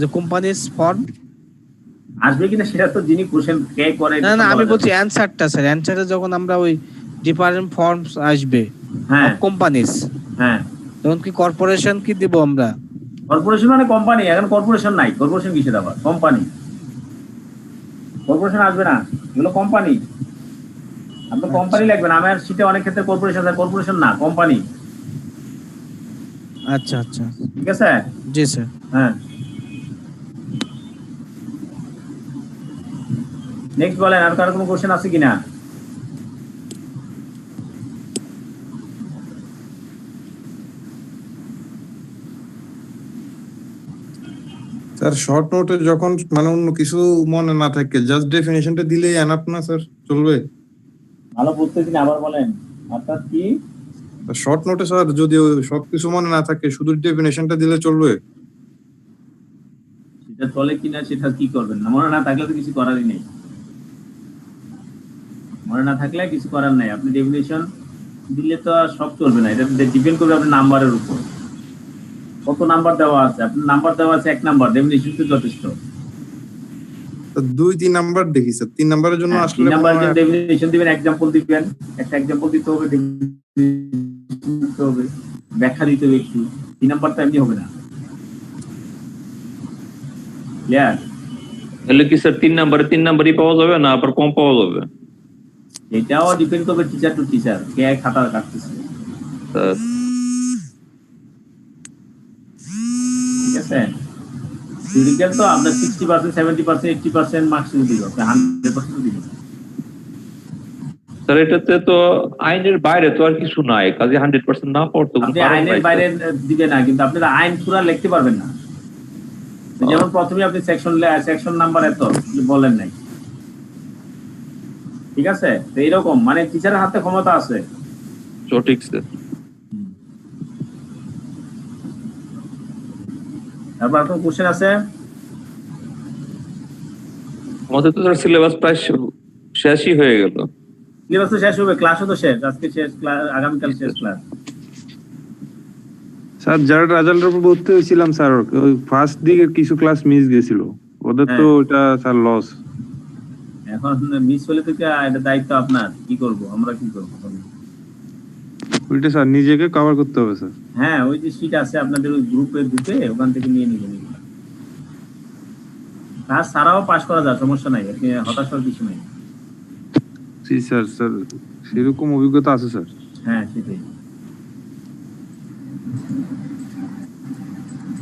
যে কোম্পানিজ ফর্ম আসবে কিনা সেটা তো যিনি কোশ্চেন কে করে। না, আমি বলছি অ্যানসারটা স্যার। অ্যানসারে যখন আমরা ওই ডিফারেন্ট ফর্মস আসবে অফ কোম্পানিজ, হ্যাঁ, তখন কি কর্পোরেশন কি দিব আমরা? কর্পোরেশন মানে কোম্পানি, এখন কর্পোরেশন নাই। কর্পোরেশন কিসের আবার? কোম্পানি, কর্পোরেশন আসবে না, এগুলো কোম্পানি। আপনি কোম্পানি লিখবেন। আমার শীটে অনেক ক্ষেত্রে কর্পোরেশন, কর্পোরেশন না, কোম্পানি। আচ্ছা আচ্ছা, ঠিক আছে। জি স্যার। হ্যাঁ, নেক্সট বলেন, আর কারো কোনো কোশ্চেন আছে কিনা? স্যার শর্ট নোটে যখন মানে অন্য কিছু মনে না থাকে, জাস্ট ডেফিনিশনটা দিলেই এনাফ না স্যার? চলবে? ভালো বুঝতেছি না, আবার বলেন। অর্থাৎ কি শর্ট নোটে স্যার যদি সবকিছু মনে না থাকে, শুধু ডেফিনিশনটা দিলে চলবে? সেটা চলে কিনা সেটা কি করবেন? না, মনে না থাকলে তো কিছু করারই নেই। মনে না থাকলে কিছু করার নাই। আপনি ডেফিনিশন দিলে তো আর সব চলবে না, এটা ডিপেন্ড করবে আপনার নাম্বারের উপর। কত নাম্বার দেওয়া আছে? আপনার নাম্বার দেওয়া আছে 1 নাম্বার, ডেফিনিশন তো যথেষ্ট। 2-3 নাম্বার দেখি স্যার। 3 নাম্বারের জন্য আসলে 3 নাম্বারের জন্য ডেফিনিশন দিবেন, এক্সাম্পল দিবেন, একটা এক্সাম্পল দিতে হবে, ব্যাখ্যা দিতে হবে একটু। 3 নাম্বারটা এমনি হবে না। ক্লিয়ার? তাহলে কি স্যার 3 নাম্বারই পাওয়া যাবে না আবার কম পাওয়া যাবে? এটাও ডিপেন্ড করবে টিচার টু টিচার, কে খাতা কাটতেছে। ঠিক আছে, থিওরিক্যাল তো আপনার 60%, 70%, 80% মার্কস দিবে, 100% দিবে। স্যার এটাতে তো আইনের বাইরে তো আর কিছু নাই, কাজে 100% না পড়তে আপনি আইনের বাইরে দিবে না, কিন্তু আপনি আইন পুরো লিখতে পারবেন না। যেমন প্রথমে আপনি সেকশন নাম্বার এত বলেন নাই, ঠিক আছে? তো এরকম মানে টিচারের হাতে ক্ষমতা আছে। সঠিক স্যার। তারপর আপনার কোশ্চেন আছে? আমাদের তো স্যার সিলেবাস প্রায় শেষই হয়ে গেল। সিলেবাস তো শেষ হবে, ক্লাসও তো শেষ, আজকে শেষ ক্লাস, আগামীকাল শেষ ক্লাস। স্যার যারা রেজাল্টের উপর ভর্তি হয়েছিলাম স্যার, ওই ফার্স্ট দিকে কিছু ক্লাস মিস গেছিল, ওদের তো ওটা স্যার লস। এখন মিস হলে তো এটা দায়িত্ব আপনার, কি করব আমরা, কি করব? ওইটা স্যার নিজেকে কভার করতে হবে স্যার। হ্যাঁ, ওই যে শীট আছে আপনাদের ওই গ্রুপে ঢুকে ওখান থেকে নিয়ে নেবেন। ক্লাস ছাড়াও পাস করা যায়, সমস্যা নাই, আপনি হতাশ হওয়ার কিছু নাই। জি স্যার, স্যার সেরকম অভিজ্ঞতা আছে স্যার। হ্যাঁ, সেটাই।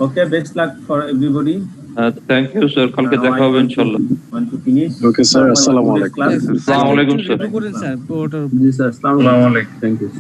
Okay, best luck for everybody. Thank you sir, কালকে দেখা হবে ইনশাআল্লাহ। ওকে স্যার, আসসালামু আলাইকুম। আসসালামু আলাইকুম স্যার। করেন স্যার পুরোটা। জি স্যার, আসসালামু আলাইকুম। Thank you.